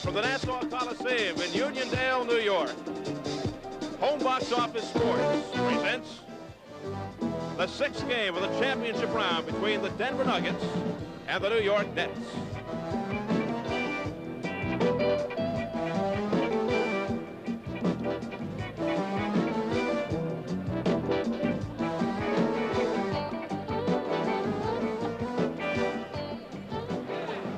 from the Nassau Coliseum in Uniondale, New York, Home Box Office Sports presents the sixth game of the championship round between the Denver Nuggets and the New York Nets.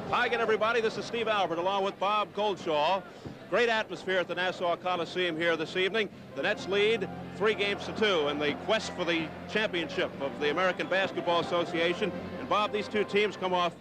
Hi again, everybody. This is Steve Albert along with Bob Goldshaw. Great atmosphere at the Nassau Coliseum here this evening. The Nets lead 3-2 in the quest for the championship of the American Basketball Association. And Bob, these two teams come off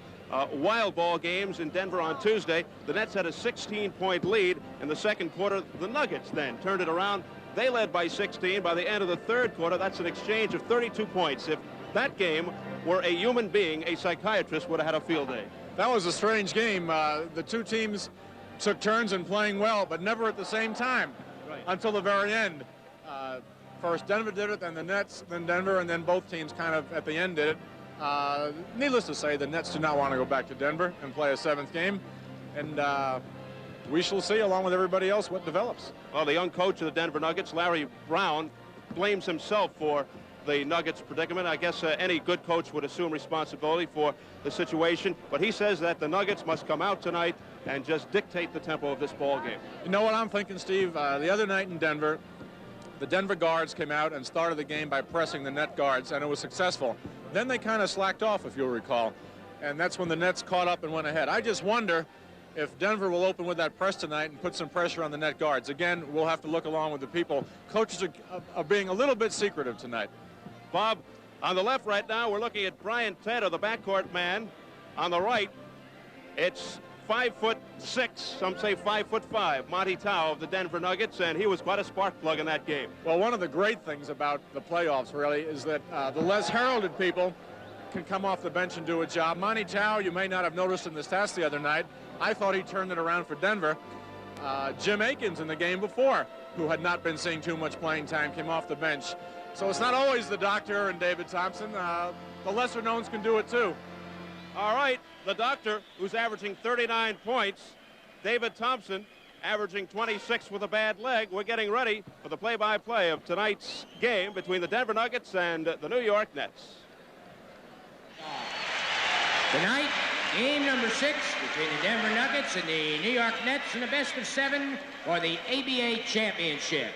wild ball games in Denver on Tuesday. The Nets had a 16-point lead in the second quarter. The Nuggets then turned it around. They led by 16. By the end of the third quarter, that's an exchange of 32 points. If that game were a human being, a psychiatrist would have had a field day. That was a strange game. The two teams took turns in playing well, but never at the same time until the very end. First Denver did it, then the Nets, then Denver, and then both teams kind of at the end did it. Needless to say, the Nets do not want to go back to Denver and play a seventh game, and we shall see, along with everybody else, what develops. Well, the young coach of the Denver Nuggets, Larry Brown, blames himself for the Nuggets' predicament. I guess any good coach would assume responsibility for the situation, but he says that the Nuggets must come out tonight and just dictate the tempo of this ball game. You know what I'm thinking, Steve? The other night in Denver, the Denver guards came out and started the game by pressing the net guards, and it was successful. Then they kind of slacked off, if you'll recall, and that's when the Nets caught up and went ahead. I just wonder if Denver will open with that press tonight and put some pressure on the net guards. Again, we'll have to look along with the people. Coaches are being a little bit secretive tonight. Bob, on the left right now, we're looking at Brian Tedder, the backcourt man. On the right, it's 5'6", some say 5'5", Monty Tao of the Denver Nuggets, and he was quite a spark plug in that game. Well, one of the great things about the playoffs, really, is that the less heralded people can come off the bench and do a job. Monty Tao, you may not have noticed in the stats the other night, I thought he turned it around for Denver. Jim Akins in the game before, who had not been seeing too much playing time, came off the bench. So it's not always the doctor and David Thompson. The lesser knowns can do it too. All right, the doctor, who's averaging 39 points, David Thompson averaging 26 with a bad leg. We're getting ready for the play-by-play of tonight's game between the Denver Nuggets and the New York Nets. Tonight, game number 6 between the Denver Nuggets and the New York Nets in the best of 7 for the ABA championship.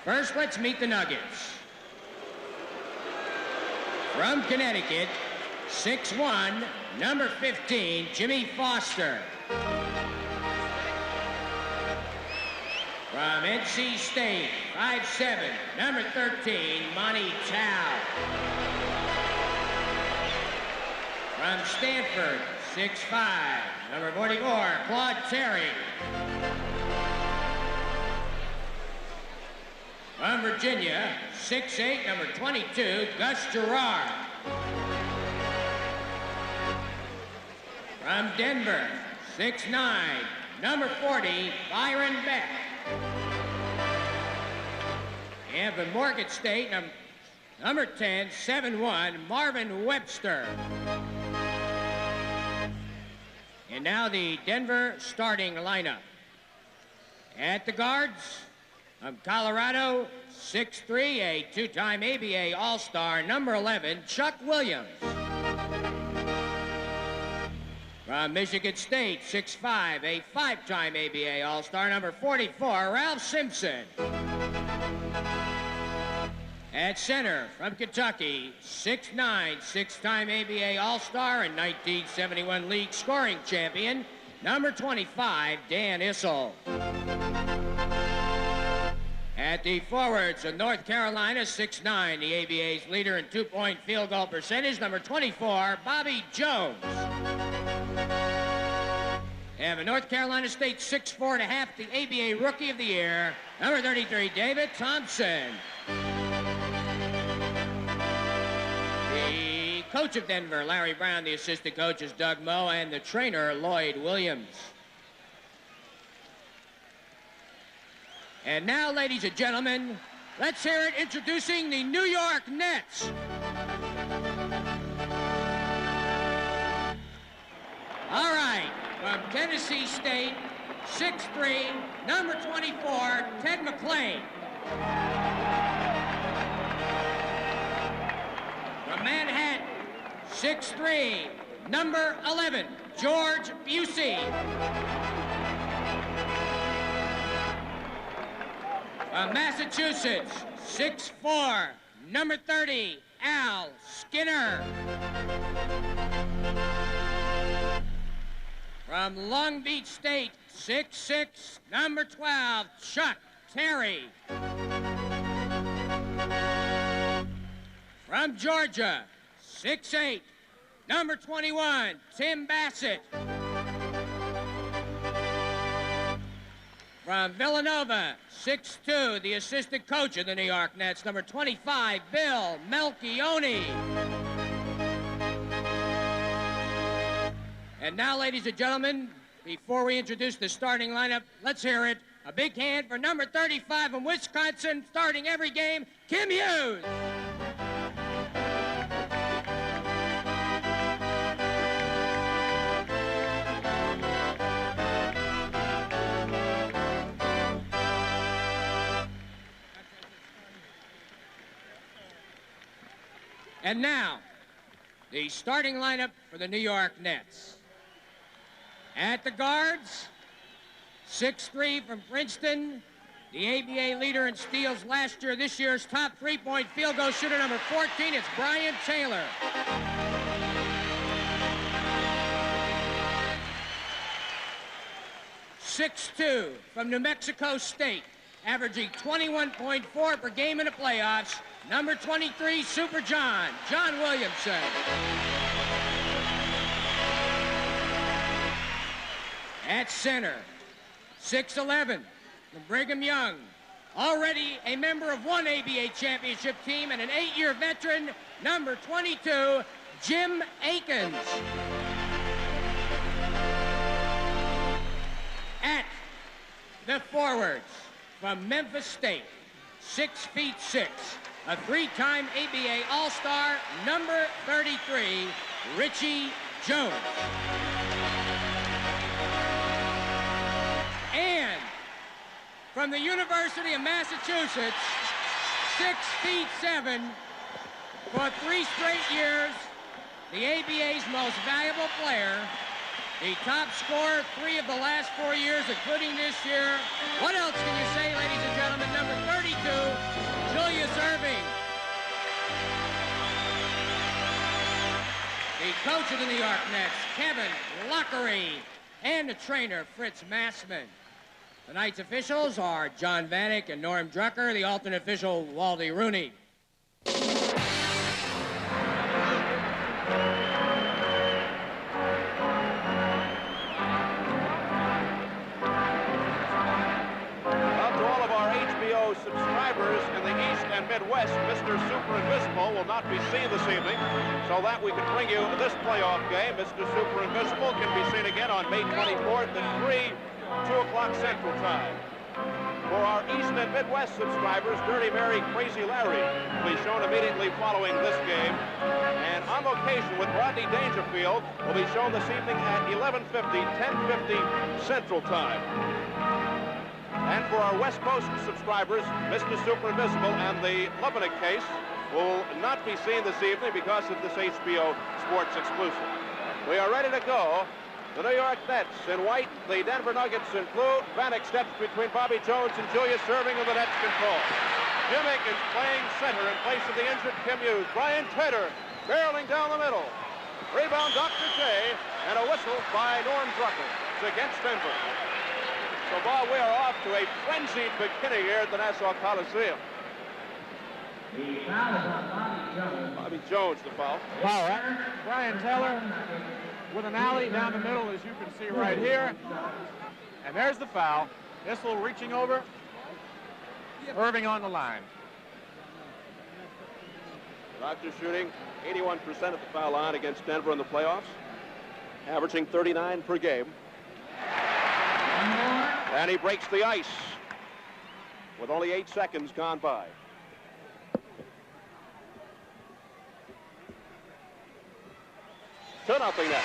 First, let's meet the Nuggets. From Connecticut, 6'1", number 15, Jimmy Foster. From NC State, 5'7", number 13, Monty Tao. From Stanford, 6'5", number 44, Claude Terry. From Virginia, 6'8", number 22, Gus Gerard. From Denver, 6'9", number 40, Byron Beck. And from Morgan State, number 10, 7'1", Marvin Webster. And now the Denver starting lineup. At the guards, from Colorado, 6'3", a two-time ABA All-Star, number 11, Chuck Williams. From Michigan State, 6'5", a 5-time ABA All-Star, number 44, Ralph Simpson. At center, from Kentucky, 6'9", 6-time ABA All-Star and 1971 league scoring champion, number 25, Dan Issel. At the forwards of North Carolina, 6'9", the ABA's leader in two-point field goal percentage, number 24, Bobby Jones. And the North Carolina State 6'4½", the ABA Rookie of the Year, number 33, David Thompson. The coach of Denver, Larry Brown, the assistant coach is Doug Moe, and the trainer, Lloyd Williams. And now, ladies and gentlemen, let's hear it introducing the New York Nets. All right, from Tennessee State, 6'3", number 24, Ted McLean. From Manhattan, 6'3", number 11, George Busey. From Massachusetts, 6'4", number 30, Al Skinner. From Long Beach State, 6'6", number 12, Chuck Terry. From Georgia, 6'8", number 21, Tim Bassett. From Villanova, 6'2", the assistant coach of the New York Nets, number 25, Bill Melchione. And now, ladies and gentlemen, before we introduce the starting lineup, let's hear it. A big hand for number 35 from Wisconsin, starting every game, Kim Hughes. And now, the starting lineup for the New York Nets. At the guards, 6'3" from Princeton, the ABA leader in steals last year, this year's top three-point field goal shooter, number 14, it's Brian Taylor. .62 from New Mexico State, averaging 21.4 per game in the playoffs, number 23, Super John Williamson. At center, 6'11", from Brigham Young, already a member of one ABA championship team and an 8-year veteran, number 22, Jim Akins. At the forwards, from Memphis State, 6'6", a three-time ABA All-Star, number 33, Richie Jones. And from the University of Massachusetts, 6'7", for 3 straight years, the ABA's most valuable player, the top scorer 3 of the last 4 years, including this year. What else can you say, ladies and gentlemen? Number 32, Julius Erving. The coach of the New York Nets, Kevin Lockery, and the trainer, Fritz Massman. Tonight's officials are John Vanek and Norm Drucker, the alternate official, Wally Rooney. Subscribers in the East and Midwest, Mr. Super Invisible will not be seen this evening, so that we can bring you this playoff game. Mr. Super Invisible can be seen again on May 24th at 2 o'clock Central Time. For our East and Midwest subscribers, Dirty Mary, Crazy Larry will be shown immediately following this game. And On Location with Rodney Dangerfield will be shown this evening at 11:50, 10:50 Central Time. And for our West Coast subscribers, Mr. Super Invisible and the Lubbock case will not be seen this evening because of this HBO Sports exclusive. We are ready to go. The New York Nets in white, the Denver Nuggets in blue. Vanek steps between Bobby Jones and Julius Erving in the Nets control. Jim Akins playing center in place of the injured Kim Hughes. Brian Tedder barreling down the middle. Rebound Dr. J, and a whistle by Norm Drucker. It's against Denver. So, Bob, we are off to a frenzied beginning here at the Nassau Coliseum. The foul is on Bobby Jones. Bobby Jones, the foul. Wow, right? Brian Taylor with an alley down the middle, as you can see right here. And there's the foul. Issel reaching over. Erving on the line. Doctor shooting 81% at the foul line against Denver in the playoffs, averaging 39 per game. And he breaks the ice with only 8 seconds gone by. Two nothing net.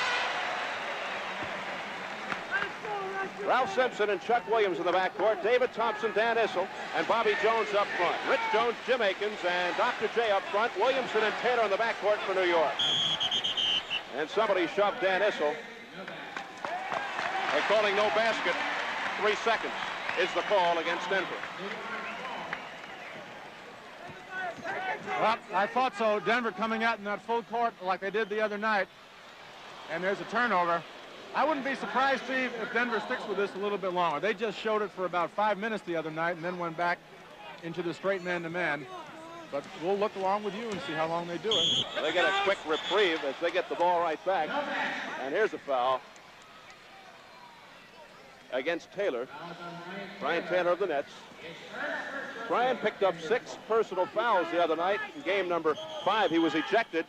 Ralph Simpson and Chuck Williams in the backcourt. David Thompson, Dan Issel, and Bobby Jones up front. Rich Jones, Jim Akins, and Dr. J up front. Williamson and Taylor in the backcourt for New York. And somebody shoved Dan Issel. They're calling no basket. 3 seconds is the call against Denver. Well, I thought so. Denver coming out in that full court like they did the other night. And there's a turnover. I wouldn't be surprised, Steve, if Denver sticks with this a little bit longer. They just showed it for about 5 minutes the other night and then went back into the straight man-to-man. But we'll look along with you and see how long they do it. They get a quick reprieve as they get the ball right back. And here's a foul against Taylor. Brian Taylor of the Nets. Brian picked up 6 personal fouls the other night. In game number 5, he was ejected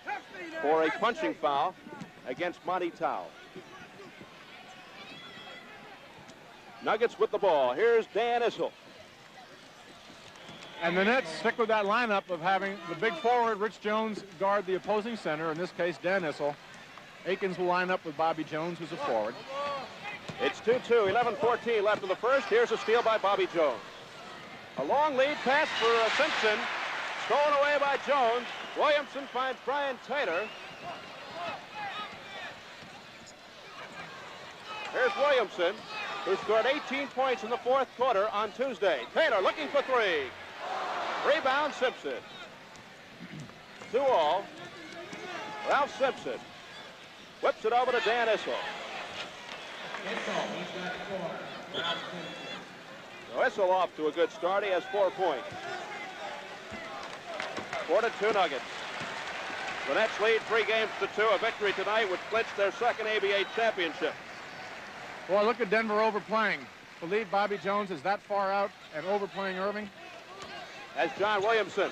for a punching foul against Monty Tao. Nuggets with the ball. Here's Dan Issel. And the Nets stick with that lineup of having the big forward, Rich Jones, guard the opposing center, in this case, Dan Issel. Aikens will line up with Bobby Jones, who's a forward. It's 2-2, 11-14 left in the first. Here's a steal by Bobby Jones. A long lead pass for Simpson. Stolen away by Jones. Williamson finds Brian Taylor. Here's Williamson, who scored 18 points in the 4th quarter on Tuesday. Taylor looking for 3. Rebound, Simpson. 2-all. Ralph Simpson whips it over to Dan Issel. So Issel off to a good start. He has 4 points. 4-2 Nuggets. The Nets lead 3 games to 2. A victory tonight would clinch their 2nd ABA championship. Boy, look at Denver overplaying. Believe Bobby Jones is that far out and overplaying Irving? As John Williamson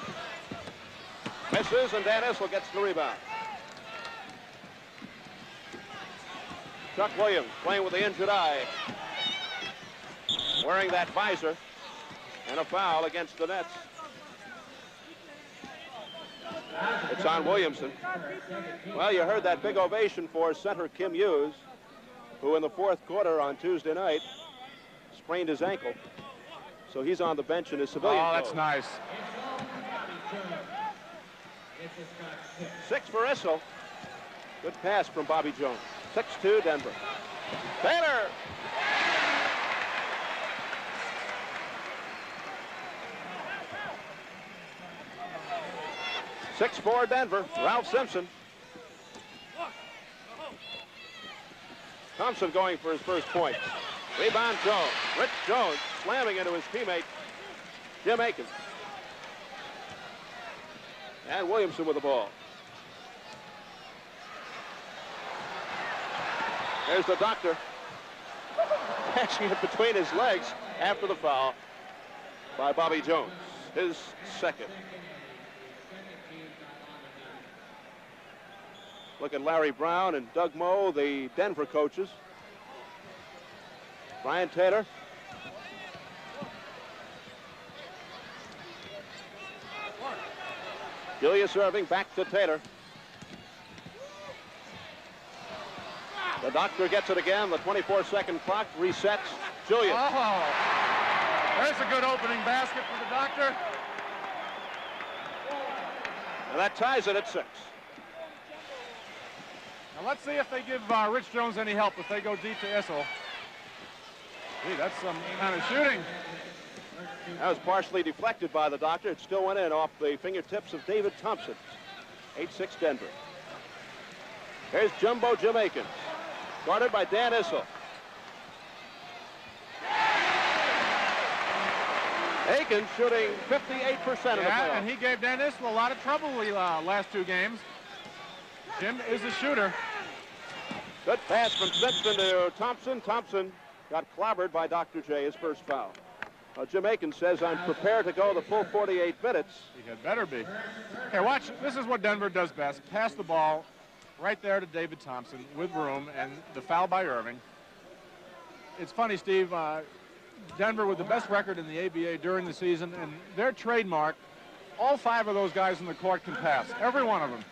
misses, and Dan Issel gets the rebound. Chuck Williams playing with the injured eye, wearing that visor, and a foul against the Nets. It's on Williamson. Well, you heard that big ovation for center Kim Hughes, who in the 4th quarter on Tuesday night sprained his ankle. So he's on the bench in his civilian clothes. That's nice. 6 for Issel. Good pass from Bobby Jones. 6-2 Denver. Taylor. (6-4) Denver. Ralph Simpson. Thompson going for his first point. Rebound Jones. Rich Jones slamming into his teammate, Jim Akins. And Williamson with the ball. There's the doctor. Catching it between his legs after the foul by Bobby Jones. His 2nd. Look at Larry Brown and Doug Moe, the Denver coaches. Brian Taylor. Julius Irving back to Taylor. The doctor gets it again. The 24-second clock resets. Julius. Oh, there's a good opening basket for the doctor. And that ties it at 6. Now let's see if they give Rich Jones any help if they go deep to Issel. Gee, that's some kind of shooting. That was partially deflected by the doctor. It still went in off the fingertips of David Thompson. 8-6 Denver. Here's Jumbo Jim Akins, guarded by Dan Issel. Akins shooting 58% of the playoffs. And he gave Dan Issel a lot of trouble the last 2 games. Jim is a shooter. Good pass from Simpson to Thompson. Thompson got clobbered by Dr. J, his first foul. Jim Akins says, I'm prepared to go the full 48 minutes. He had better be. Okay, watch. This is what Denver does best. Pass the ball right there to David Thompson with room, and the foul by Irving. It's funny, Steve, Denver with the best record in the ABA during the season, and their trademark, all 5 of those guys in the court can pass, every one of them.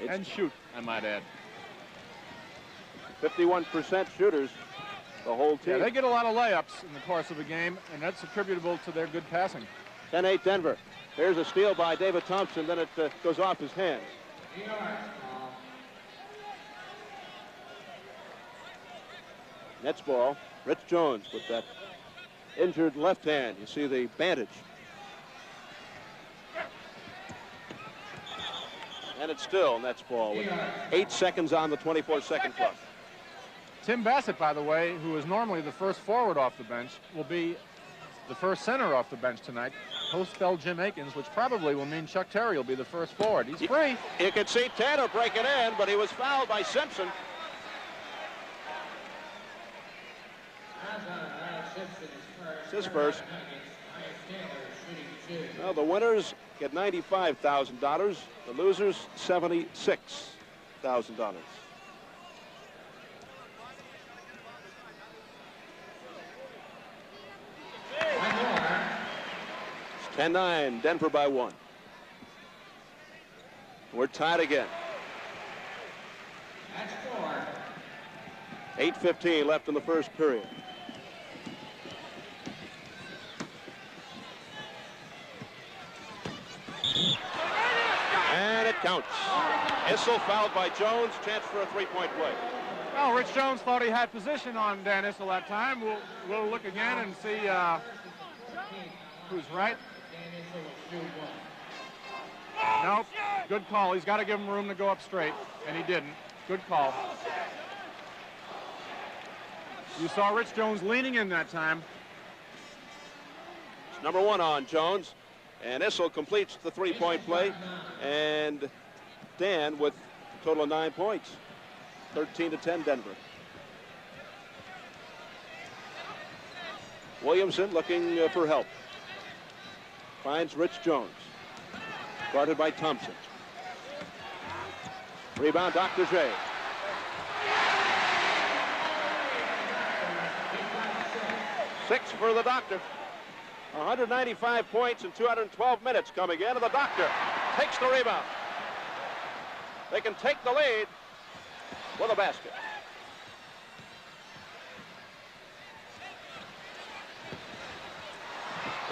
And shoot, I might add. 51% shooters, the whole team. Yeah, they get a lot of layups in the course of a game, and that's attributable to their good passing. 10-8 Denver. Here's a steal by David Thompson, then it goes off his hands. Nets ball. Rich Jones with that injured left hand. You see the bandage. And it's still Nets ball with 8 seconds on the 24-second clock. Tim Bassett, by the way, who is normally the first forward off the bench, will be the first center off the bench tonight. Post-spell Jim Akins, which probably will mean Chuck Terry will be the first forward. He's free. You can see Tanner break it in, but he was fouled by Simpson. It's his first. Well, the winners get $95,000. The losers, $76,000. It's 10-9, Denver by 1. We're tied again. 8:15 left in the first period. And it counts. Issel fouled by Jones. Chance for a three-point play. Well, Rich Jones thought he had position on Dan Issel that time. We'll look again and see who's right. Nope. Good call. He's got to give him room to go up straight, and he didn't. Good call. You saw Rich Jones leaning in that time. It's number 1 on Jones. And Issel completes the three-point play. And Dan with a total of 9 points. 13-10 Denver. Williamson looking for help. Finds Rich Jones. Guarded by Thompson. Rebound, Dr. J. Six for the Doctor. 195 points in 212 minutes coming in, and the Doctor takes the rebound. They can take the lead with a basket.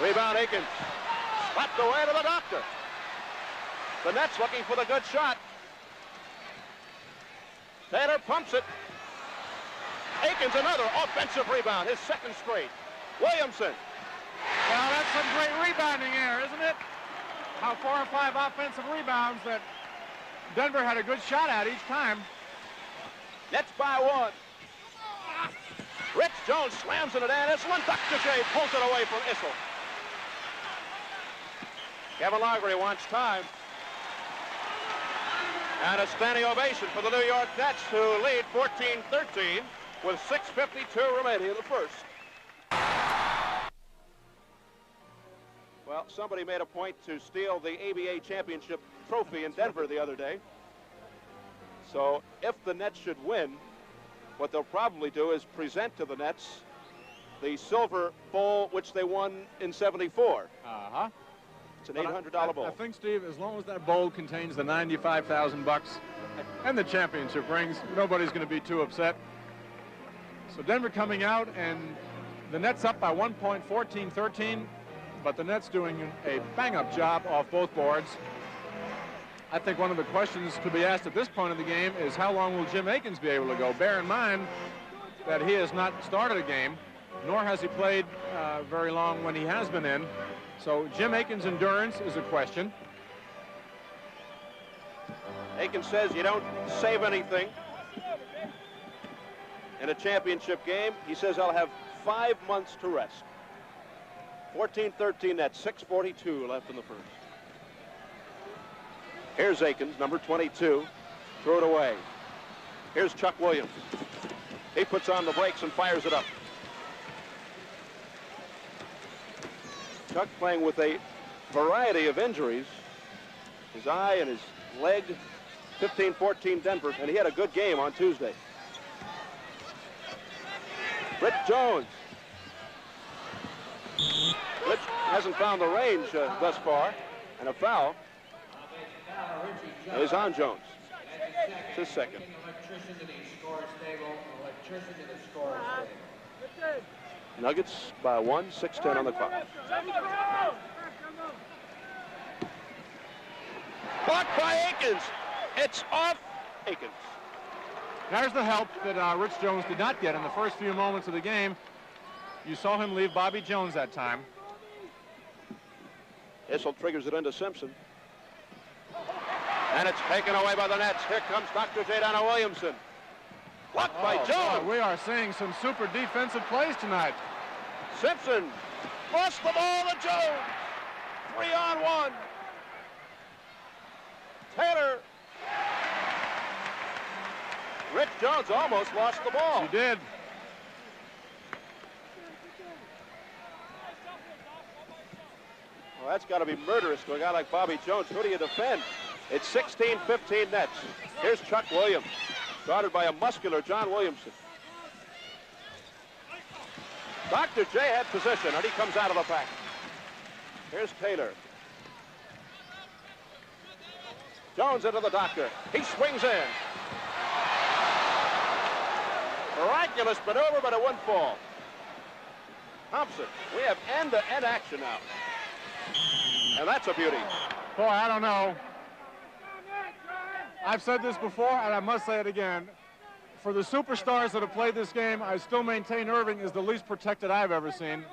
Rebound, Akins. Slapped away to the Doctor. The Nets looking for the good shot. Taylor pumps it. Akins another offensive rebound, his second straight. Williamson. Well, that's some great rebounding there, isn't it? How 4 or 5 offensive rebounds that Denver had a good shot at each time. Nets by 1. Rich Jones slams it at Issel, and Dr. J pulls it away from Issel. Kevin Loughery wants time. And a standing ovation for the New York Nets, who lead 14-13 with 6:52 remaining in the first. Well, somebody made a point to steal the ABA championship trophy in Denver the other day. So if the Nets should win, what they'll probably do is present to the Nets the silver bowl which they won in '74. Uh-huh. It's an $800 bowl. I think, Steve, as long as that bowl contains the $95,000 and the championship rings, nobody's going to be too upset. So Denver coming out, and the Nets up by 1 point, 14-13, but the Nets doing a bang-up job off both boards. I think one of the questions to be asked at this point of the game is how long will Jim Akins be able to go? Bear in mind that he has not started a game, nor has he played very long when he has been in. So Jim Akins' endurance is a question. Akins says you don't save anything in a championship game. He says I'll have 5 months to rest. 14-13 Nets, 6:42 left in the first. Here's Akins, number 22. Throw it away. Here's Chuck Williams. He puts on the brakes and fires it up. Chuck playing with a variety of injuries. His eye and his leg. 15-14 Denver, and he had a good game on Tuesday. Rich Jones. Rich hasn't found the range thus far, and a foul is on Jones. It's his second. Nuggets by 1, 6:10 on the clock. Blocked by Akins. It's off Akins. There's the help that Rich Jones did not get in the first few moments of the game. You saw him leave Bobby Jones that time. Issel triggers it into Simpson. And it's taken away by the Nets. Here comes Dr. J. Donna Williamson. Blocked by Jones. Boy, we are seeing some super defensive plays tonight. Simpson lost the ball to Jones. 3-on-1. Taylor. Rich Jones almost lost the ball. He did. Well, that's got to be murderous to a guy like Bobby Jones. Who do you defend? It's 16-15 Nets. Here's Chuck Williams, guarded by a muscular John Williamson. Dr. J had position, and he comes out of the pack. Here's Taylor. Jones into the Doctor. He swings in. Miraculous maneuver, but it wouldn't fall. Thompson, we have end-to-end action now. And that's a beauty. Boy, I don't know. I've said this before, and I must say it again. For the superstars that have played this game, I still maintain Irving is the least protected I've ever seen.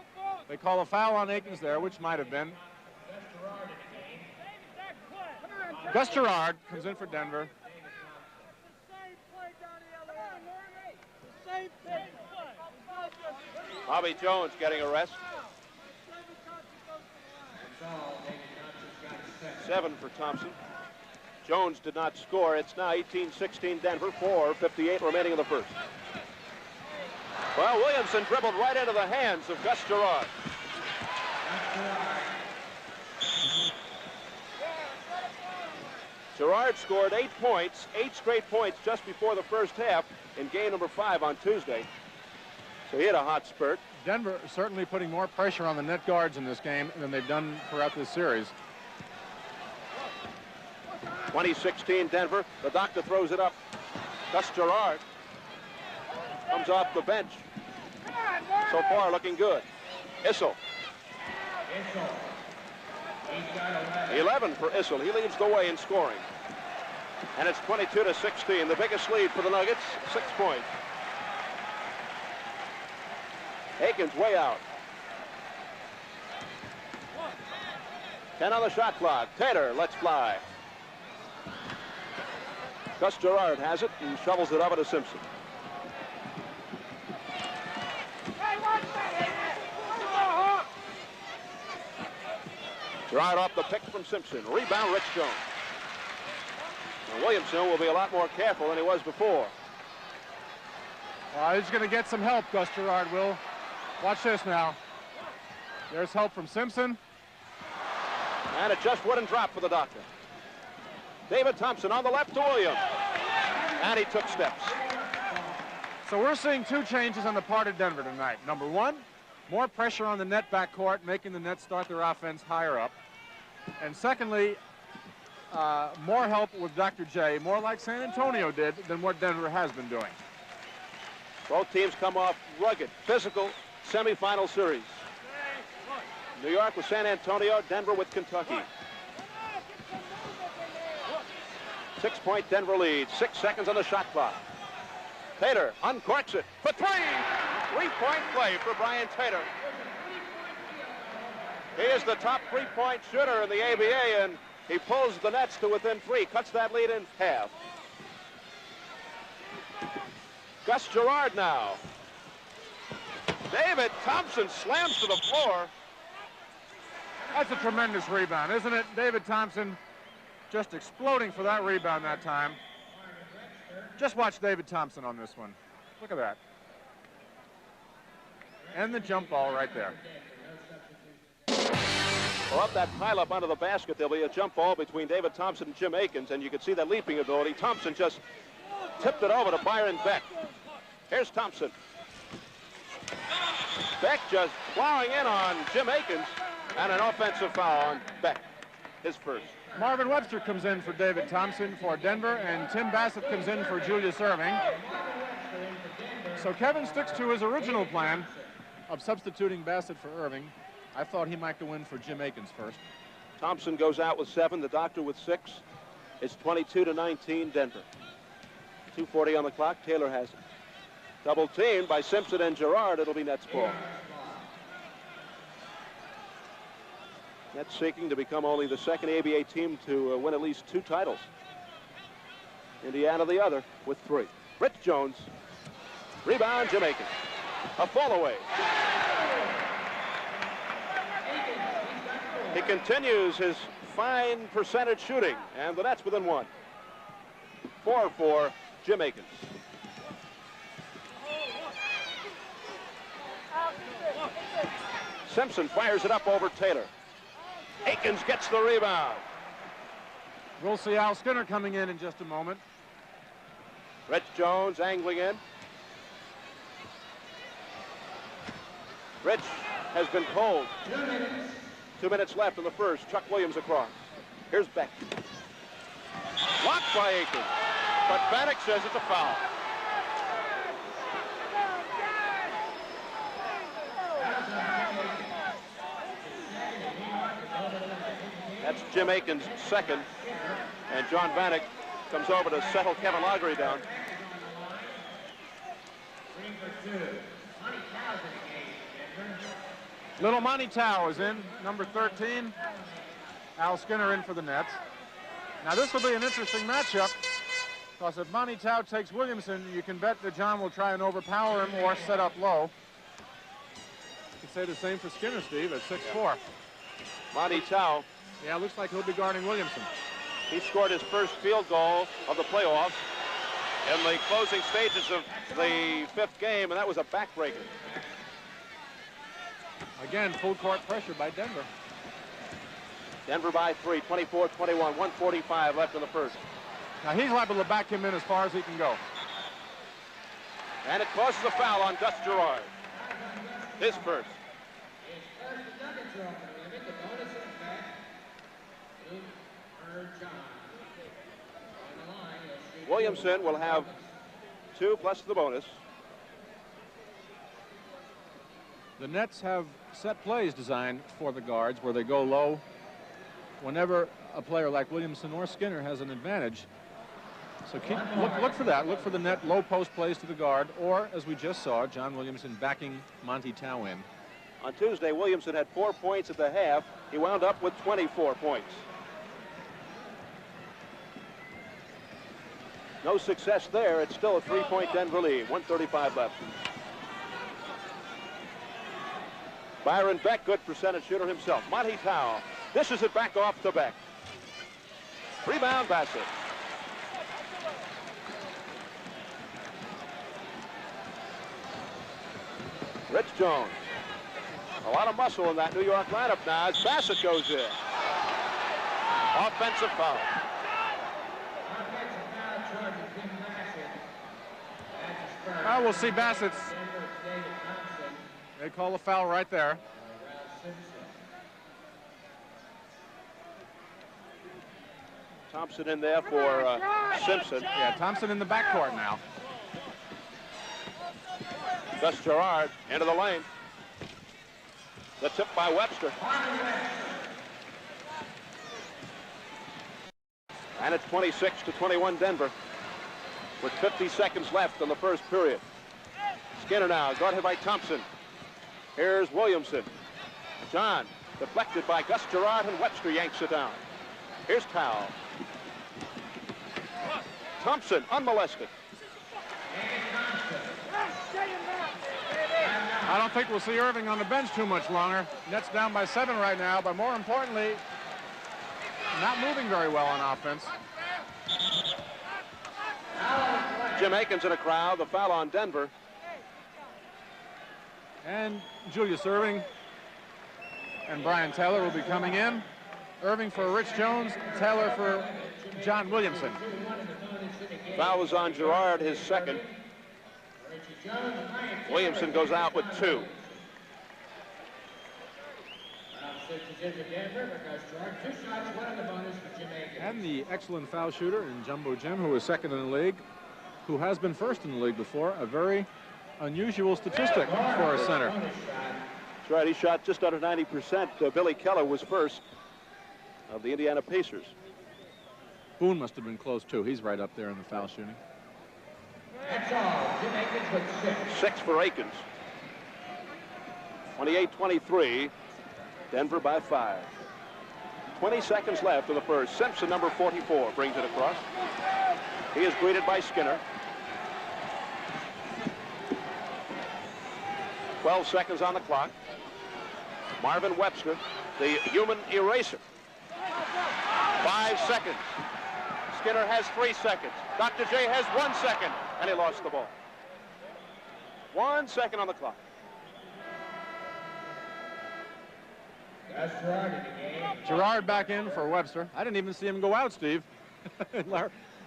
They call a foul on Akins there, which might have been. Gus Gerard comes in for Denver. Bobby Jones getting a rest. 7 for Thompson. Jones did not score. It's now 18-16 Denver, 4:58 remaining in the first. Well, Williamson dribbled right into the hands of Gus Gerard. Gerard scored 8 points, 8 straight points just before the first half in game number 5 on Tuesday. So he had a hot spurt. Denver certainly putting more pressure on the net guards in this game than they've done throughout this series. 2016 Denver. The Doctor throws it up. Gus Gerard comes off the bench. So far looking good. Issel. 11 for Issel. He leads the way in scoring. And it's 22-16. The biggest lead for the Nuggets, 6 points. Akins way out. 10 on the shot clock. Taylor lets fly. Gus Gerard has it and shovels it over to Simpson. Gerard off the pick from Simpson. Rebound, Rich Jones. And Williamson will be a lot more careful than he was before. He's going to get some help, Gus Gerard will. Watch this now. There's help from Simpson. And it just wouldn't drop for the Doctor. David Thompson on the left to Williams. And he took steps. So we're seeing 2 changes on the part of Denver tonight. Number 1, more pressure on the net backcourt, making the Nets start their offense higher up. And secondly, more help with Dr. J, more like San Antonio did than what Denver has been doing. Both teams come off rugged, physical semifinal series. New York with San Antonio, Denver with Kentucky. 6-point Denver lead, 6 seconds on the shot clock. Taylor uncorks it for 3. 3-point play for Brian Taylor. He is the top 3-point shooter in the ABA, and he pulls the Nets to within 3, cuts that lead in half. Gus Gerard now. David Thompson slams to the floor. That's a tremendous rebound, isn't it? David Thompson just exploding for that rebound that time. Just watch David Thompson on this one. Look at that. And the jump ball right there. Well, up that pile-up under the basket, there'll be a jump ball between David Thompson and Jim Akins, and you can see that leaping ability. Thompson just tipped it over to Byron Beck. Here's Thompson. Beck just plowing in on Jim Akins, and an offensive foul on Beck, his first. Marvin Webster comes in for David Thompson for Denver, and Tim Bassett comes in for Julius Erving. So Kevin sticks to his original plan of substituting Bassett for Erving. I thought he might go in for Jim Akins first. Thompson goes out with 7, the doctor with 6. It's 22-19 Denver. 2:40 on the clock. Taylor has it. Double teamed by Simpson and Gerard. It'll be Nets ball. Nets seeking to become only the second ABA team to win at least 2 titles. Indiana the other with 3. Rich Jones. Rebound, Jim Akins. A fall away. He continues his fine percentage shooting, and the Nets within 1. 4-4, Jim Akins. Simpson fires it up over Taylor. Akins gets the rebound. We'll see Al Skinner coming in just a moment. Rich Jones angling in. Rich has been cold. 2 minutes left in the first. Chuck Williams across. Here's Beck. Blocked by Akins. But Bannock says it's a foul. That's Jim Akins' second. And John Bannock comes over to settle Kevin Laughery down. Little Monty Tao is in, number 13. Al Skinner in for the Nets. Now this will be an interesting matchup, because if Monty Tao takes Williamson, you can bet that John will try and overpower him or set up low. You could say the same for Skinner, Steve, at 6'4". Monty Tao. Yeah, looks like he'll be guarding Williamson. He scored his first field goal of the playoffs in the closing stages of the 5th game, and that was a backbreaker. Again, full court pressure by Denver. Denver by 3, 24-21, 1:45 left in the first. Now he's liable to back him in as far as he can go. And it causes a foul on Gus Gerard. His first. Williamson will have 2 plus the bonus. The Nets have set plays designed for the guards where they go low whenever a player like Williamson or Skinner has an advantage. So look for that. Look for the net low post plays to the guard, or, as we just saw, John Williamson backing Monty Tao in. On Tuesday, Williamson had 4 points at the half. He wound up with 24 points. No success there. It's still a 3-point Denver lead. 1:35 left. Byron Beck, good percentage shooter himself. Monty Tao dishes it back off to Beck. Rebound, Bassett. Rich Jones. A lot of muscle in that New York lineup now as Bassett goes in. Offensive foul. Well, we'll see Bassett's. They call a foul right there. Thompson in there for Simpson. Yeah, Thompson in the backcourt now. Gus Gerard into the lane. The tip by Webster. And it's 26-21 Denver with 50 seconds left in the first period. Skinner now guarded by Thompson. Here's Williamson. John deflected by Gus Gerard, and Webster yanks it down. Here's Tao. Thompson unmolested. I don't think we'll see Erving on the bench too much longer. Nets down by 7 right now, but more importantly, not moving very well on offense. Jim Akins in a crowd. The foul on Denver. And Julius Erving and Brian Taylor will be coming in. Erving for Rich Jones, Taylor for John Williamson. Foul was on Gerard, his second. Williamson goes out with 2. switches in for Denver because Gerard, 2 shots, 1 on the bonus for Jim Akins. And the excellent foul shooter in Jumbo Jim, who was second in the league, who has been first in the league before, a very unusual statistic for a center. That's right, he shot just under 90%. Billy Keller was first of the Indiana Pacers. Boone must have been close too. He's right up there in the foul shooting. That's all. Jim Akins with 6. 6 for Akins. 28-23. Denver by 5. 20 seconds left in the first. Simpson, number 44, brings it across. He is greeted by Skinner. 12 seconds on the clock. Marvin Webster, the human eraser. 5 seconds. Skinner has 3 seconds. Dr. J has 1 second, and he lost the ball. 1 second on the clock. That's Gerard in the game. Gerard back in for Webster. I didn't even see him go out, Steve.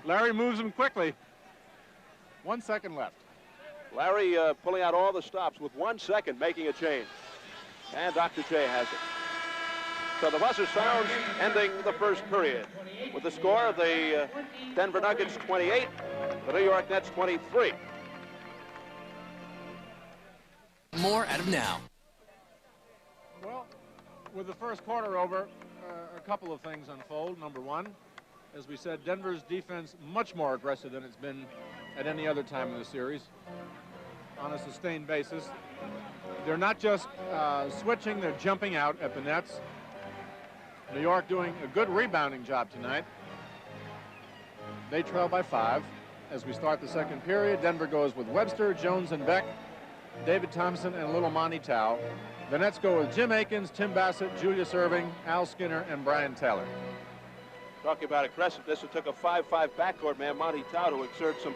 Larry moves him quickly. 1 second left. Larry pulling out all the stops with 1 second, making a change. And Dr. J has it. So the buzzer sounds, ending the first period. With the score of the Denver Nuggets 28, the New York Nets 23. More out of now. Well, with the first quarter over, a couple of things unfold. Number one, as we said, Denver's defense much more aggressive than it's been at any other time in the series on a sustained basis. They're not just switching, they're jumping out at the nets. New York doing a good rebounding job tonight. They trail by 5 as we start the second period. Denver goes with Webster, Jones, and Beck, David Thompson, and little Monty Tao. The Nets go with Jim Akins, Tim Bassett, Julius Erving, Al Skinner, and Brian Taylor. Talking about aggressiveness, it took a 5-5 backcourt man, Monty Tao, to exert some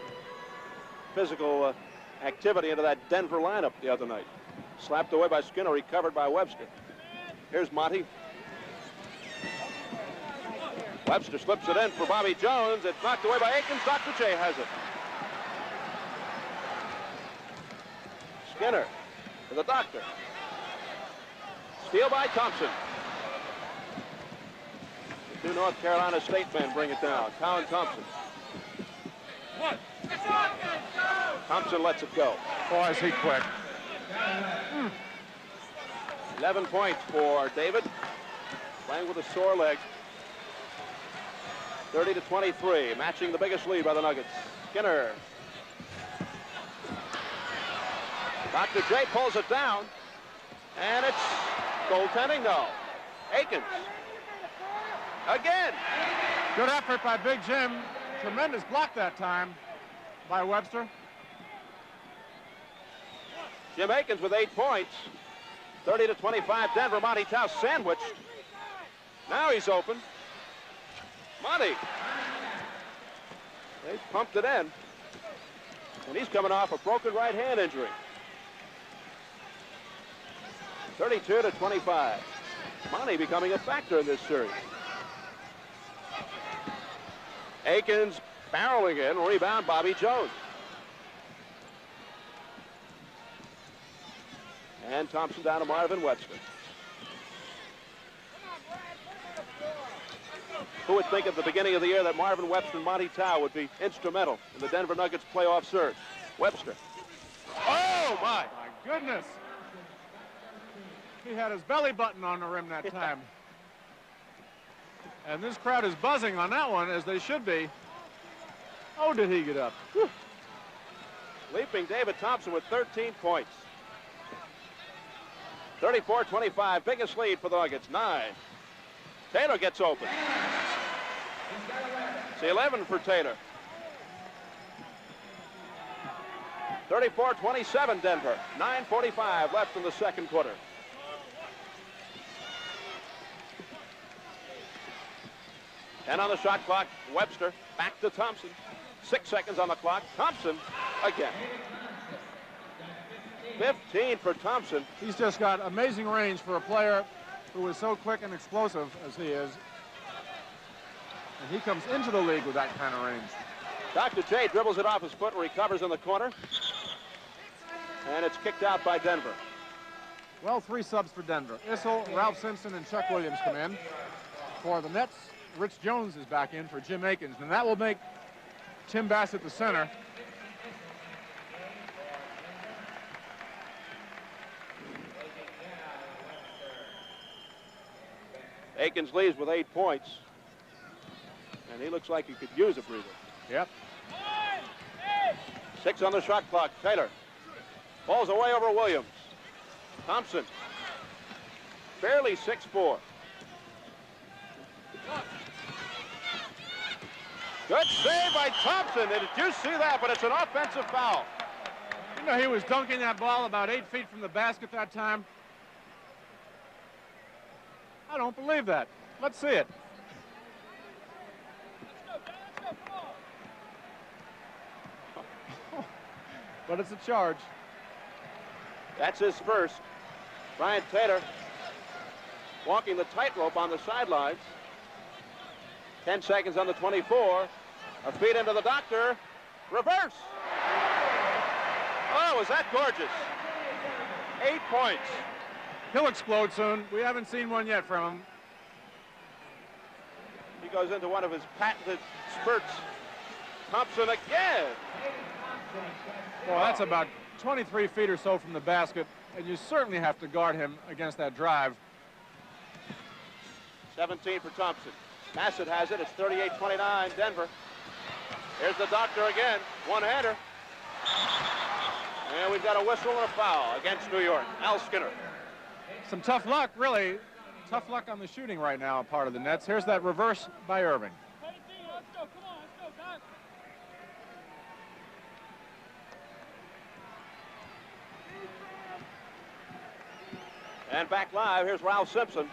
physical activity into that Denver lineup the other night. Slapped away by Skinner, recovered by Webster. Here's Monty. Webster slips it in for Bobby Jones. It's knocked away by Akins. Dr. J has it. Skinner to the Doctor. Steal by Thompson. The 2 North Carolina State men bring it down. Tao and Thompson. Thompson lets it go. Boy, is he quick. 11 points for David. Playing with a sore leg. 30-23, matching the biggest lead by the Nuggets. Skinner. Dr. J pulls it down, and it's goaltending, no. Akins. Again. Good effort by Big Jim. Tremendous block that time by Webster. Jim Akins with 8 points. 30-25, Denver. Monty Tao sandwiched. Now he's open. Monty. They pumped it in. And he's coming off a broken right hand injury. 32-25. Monty becoming a factor in this series. Akins barreling in. Rebound, Bobby Jones. And Thompson down to Marvin Webster. Who would think at the beginning of the year that Marvin Webster and Monty Tao would be instrumental in the Denver Nuggets playoff surge? Webster. Oh, my. My goodness. He had his belly button on the rim that time. And this crowd is buzzing on that one, as they should be. Oh, did he get up? Whew. Leaping David Thompson with 13 points. 34-25, biggest lead for the Nuggets, 9. Taylor gets open. It's 11 for Taylor. 34-27 Denver. 9:45 left in the second quarter. And on the shot clock, Webster back to Thompson. 6 seconds on the clock. Thompson again. 15 for Thompson. He's just got amazing range for a player who is so quick and explosive as he is. And he comes into the league with that kind of range. Dr. J dribbles it off his foot and recovers in the corner. And it's kicked out by Denver. Well, 3 subs for Denver. Issel, Ralph Simpson, and Chuck Williams come in. For the Nets, Rich Jones is back in for Jim Akins, and that will make Tim Bassett the center. Akins leads with 8 points. And he looks like he could use a breather. Yep. 6 on the shot clock. Taylor. Falls away over Williams. Thompson. Barely 6'4". Good save by Thompson. Did you see that? But it's an offensive foul. You know, he was dunking that ball about 8 feet from the basket that time. I don't believe that. Let's see it. But it's a charge. That's his first. Brian Taylor walking the tightrope on the sidelines. 10 seconds on the 24. A feed into the doctor. Reverse. Oh, was that gorgeous? 8 points. He'll explode soon. We haven't seen one yet from him. He goes into one of his patented spurts. Thompson again. Well, that's about 23 feet or so from the basket, and you certainly have to guard him against that drive. 17 for Thompson. Bassett has it. It's 38-29 Denver. Here's the doctor again. One-hander. And we've got a whistle and a foul against New York. Al Skinner. Some tough luck, really. Tough luck on the shooting right now, part of the Nets. Here's that reverse by Irving. And back live, here's Ralph Simpson.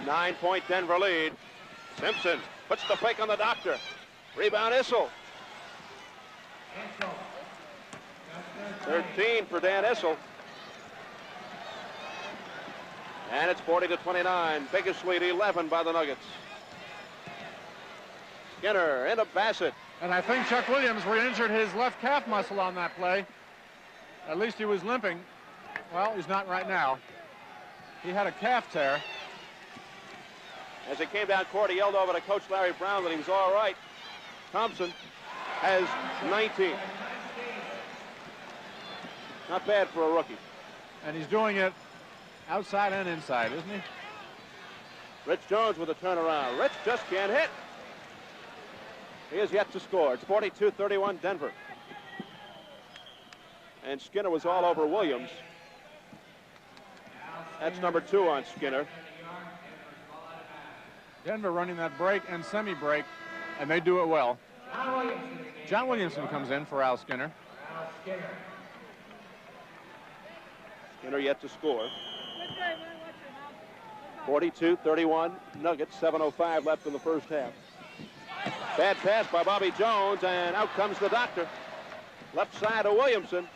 9-point Denver lead. Simpson puts the fake on the doctor. Rebound Issel. 13 for Dan Issel. And it's 40-29. Biggest lead, 11 by the Nuggets. Skinner into Bassett. And I think Chuck Williams re-injured his left calf muscle on that play. At least he was limping. Well, he's not right now. He had a calf tear. As he came down court, he yelled over to Coach Larry Brown that he was all right. Thompson has 19. Not bad for a rookie. And he's doing it outside and inside, isn't he? Rich Jones with a turnaround. Rich just can't hit. He is yet to score. It's 42-31 Denver. And Skinner was all over Williams. That's number 2 on Skinner. Denver running that break and semi-break, and they do it well. John Williamson comes in for Al Skinner. Skinner yet to score. 42-31 Nuggets, 7:05 left in the first half. Bad pass by Bobby Jones, and out comes the doctor. Left side of Williamson.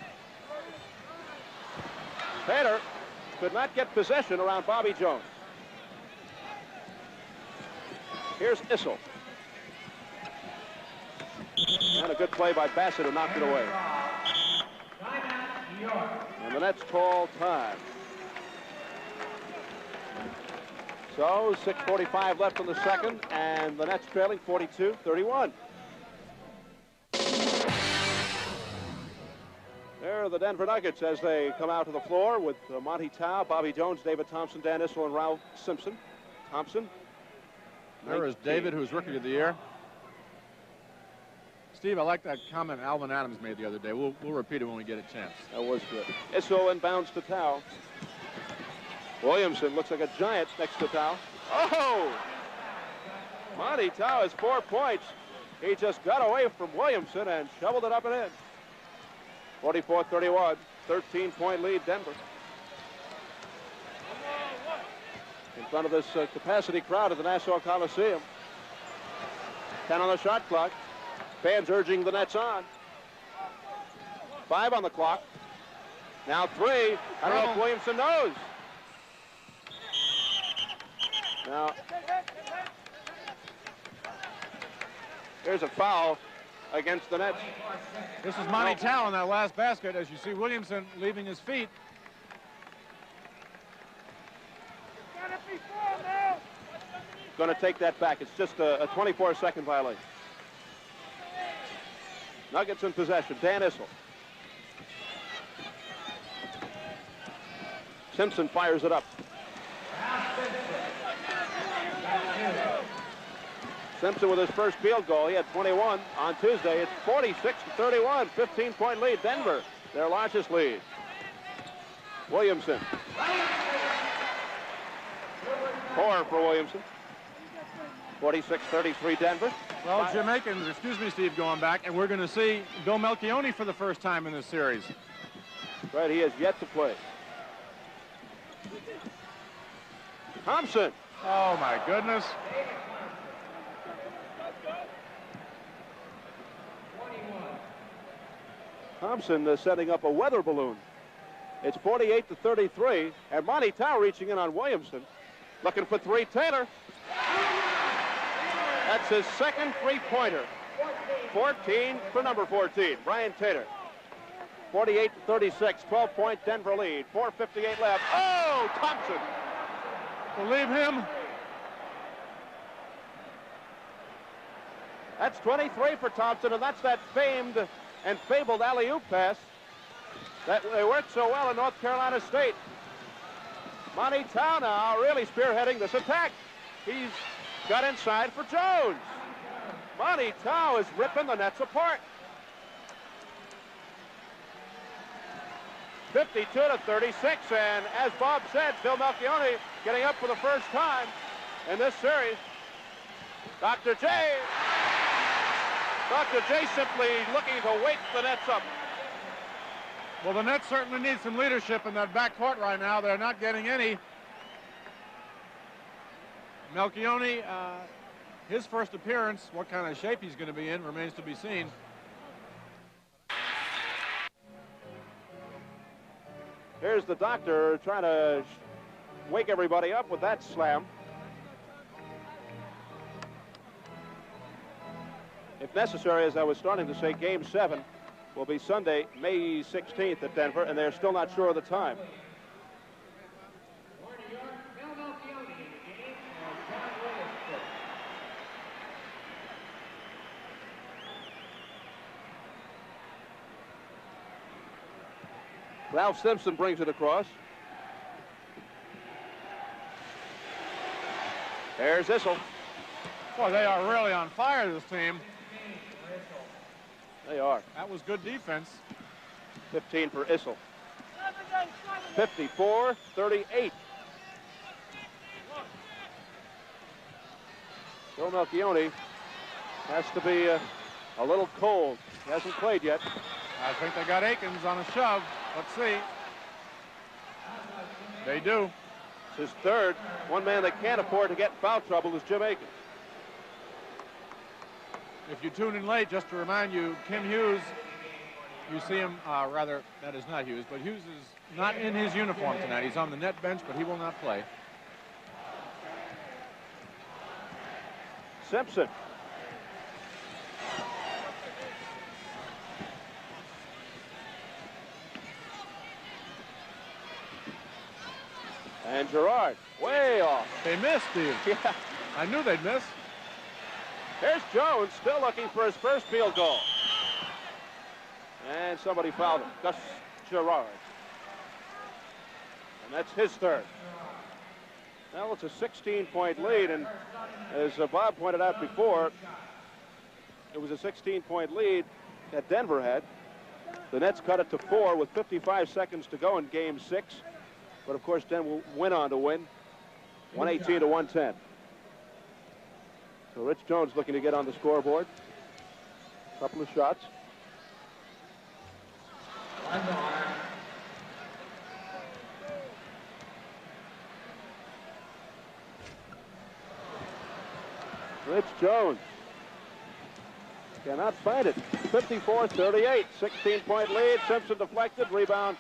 Taylor could not get possession around Bobby Jones. Here's Issel. And a good play by Bassett who knocked it away. And the Nets call time. So 6:45 left in the second, and the Nets trailing 42-31. There are the Denver Nuggets as they come out to the floor with Monty Tao, Bobby Jones, David Thompson, Dan Issel, and Ralph Simpson. Thompson. There is David, who's Rookie of the Year. Steve, I like that comment Alvin Adams made the other day. We'll repeat it when we get a chance. That was good. Issel inbounds to Tao. Williamson looks like a giant next to Tao. Oh! Monty Tao has 4 points. He just got away from Williamson and shoveled it up and in. 44-31, 13-point lead Denver. In front of this capacity crowd at the Nassau Coliseum. 10 on the shot clock. Fans urging the Nets on. 5 on the clock. Now 3. I don't know if Williamson knows. Now, here's a foul against the Nets. This is Monty Tao in that last basket, as you see Williamson leaving his feet. Going to take that back. It's just a 24-second violation. Nuggets in possession. Dan Issel. Simpson fires it up. Simpson with his first field goal. He had 21 on Tuesday. It's 46-31, 15-point lead. Denver, their largest lead. Williamson. 4 for Williamson. 46-33 Denver. Well, Jim Akins, excuse me, Steve, going back, and we're going to see Bill Melchioni for the first time in this series. Right, he has yet to play. Thompson. Oh, my goodness. Thompson setting up a weather balloon. It's 48-33, and Monty Tao reaching in on Williamson. Looking for 3, Taylor. That's his second three-pointer. 14 for number 14, Brian Taylor. 48-36, 12-point Denver lead. 4:58 left. Oh, Thompson. Believe him. That's 23 for Thompson, and that's that famed and fabled alley-oop pass that they worked so well in North Carolina State. Monty Tao now really spearheading this attack. He's got inside for Jones. Monty Tao is ripping the Nets apart. 52-36, and as Bob said, Bill Melchioni getting up for the first time in this series. Dr. J simply looking to wake the Nets up. Well, the Nets certainly need some leadership in that backcourt right now. They're not getting any. Melchioni, his first appearance, what kind of shape he's going to be in remains to be seen. Here's the doctor trying to wake everybody up with that slam. If necessary, as I was starting to say, Game 7 will be Sunday, May 16th at Denver, and they're still not sure of the time. Ralph Simpson brings it across. There's Issel. Boy, they are really on fire, this team. They are. That was good defense. 15 for Issel. 54-38. Bill Melchioni has to be a little cold. He hasn't played yet. I think they got Akins on a shove. Let's see. They do. It's his third. One man that can't afford to get in foul trouble is Jim Akins. If you tune in late, just to remind you, Kim Hughes, you see him, rather, that is not Hughes, but Hughes is not in his uniform tonight. He's on the net bench, but he will not play. Simpson. And Gerard, way off. They missed, Steve. Yeah. I knew they'd miss. Here's Jones, still looking for his first field goal. And somebody fouled him, Gus Gerard. And that's his third. Now it's a 16-point lead, and as Bob pointed out before, it was a 16-point lead that Denver had. The Nets cut it to 4 with 55 seconds to go in Game 6. But, of course, Denver went on to win, 118-110. So Rich Jones looking to get on the scoreboard. Couple of shots. Rich Jones cannot find it. 54-38, 16-point lead. Simpson deflected, rebound.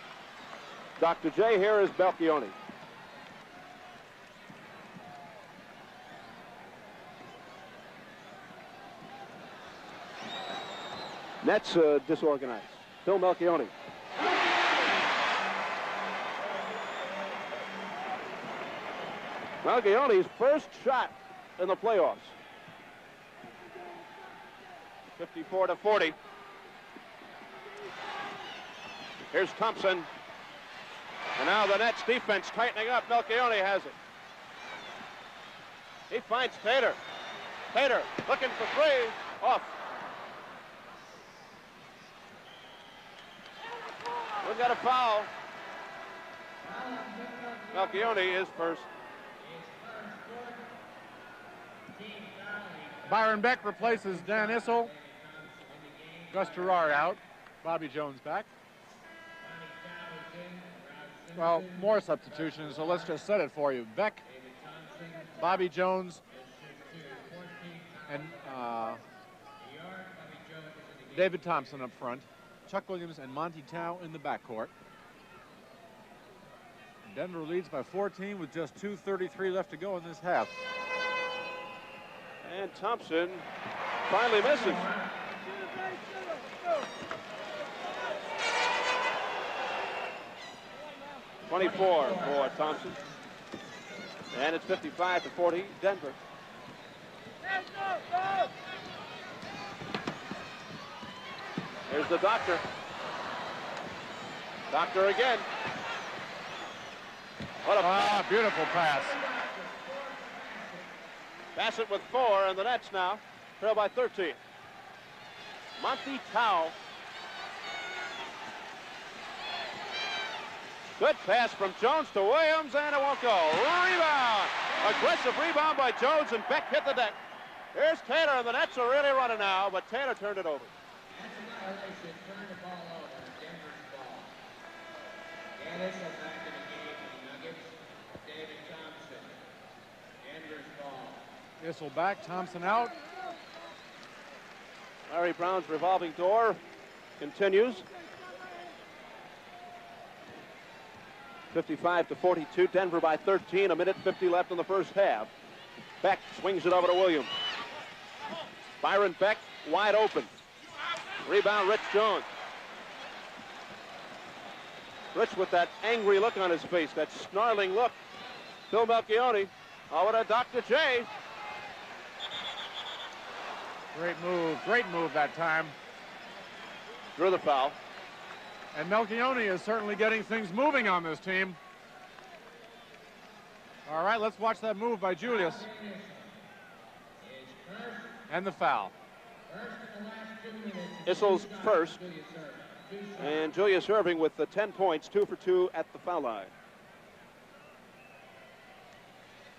Dr. J. Here is Melchioni. Nets disorganized. Phil Melchione. Melchione's first shot in the playoffs. 54-40. Here's Thompson. And now the Nets defense tightening up. Melchione has it. He finds Tater. Tater looking for three. Off. We've got a foul. Melchione is first. Byron Beck replaces Dan Issel. Gus Gerard out. Bobby Jones back. Well, more substitutions, so let's just set it for you. Beck, Bobby Jones, and David Thompson up front. Chuck Williams and Monty Tao in the backcourt. Denver leads by 14 with just 2:33 left to go in this half. And Thompson finally misses. .24 for Thompson. And it's 55-40, Denver. Here's the doctor. Doctor again. What a beautiful pass. Bassett with 4, and the Nets now trail by 13. Monty Tao. Good pass from Jones to Williams, and it won't go. Rebound! Aggressive rebound by Jones, and Beck hit the deck. Here's Taylor, and the Nets are really running now, but Taylor turned it over. Issel back, Thompson out. Larry Brown's revolving door continues. 55-42, Denver by 13, a minute 50 left in the first half. Beck swings it over to Williams. Byron Beck wide open. Rebound, Rich Jones. Rich with that angry look on his face, that snarling look. Phil Melchione over to Dr. J. Great move that time. Drew the foul. And Melchione is certainly getting things moving on this team. All right, let's watch that move by Julius. And the foul. Issel's first. And Julius Erving with the 10 points, 2 for 2 at the foul line.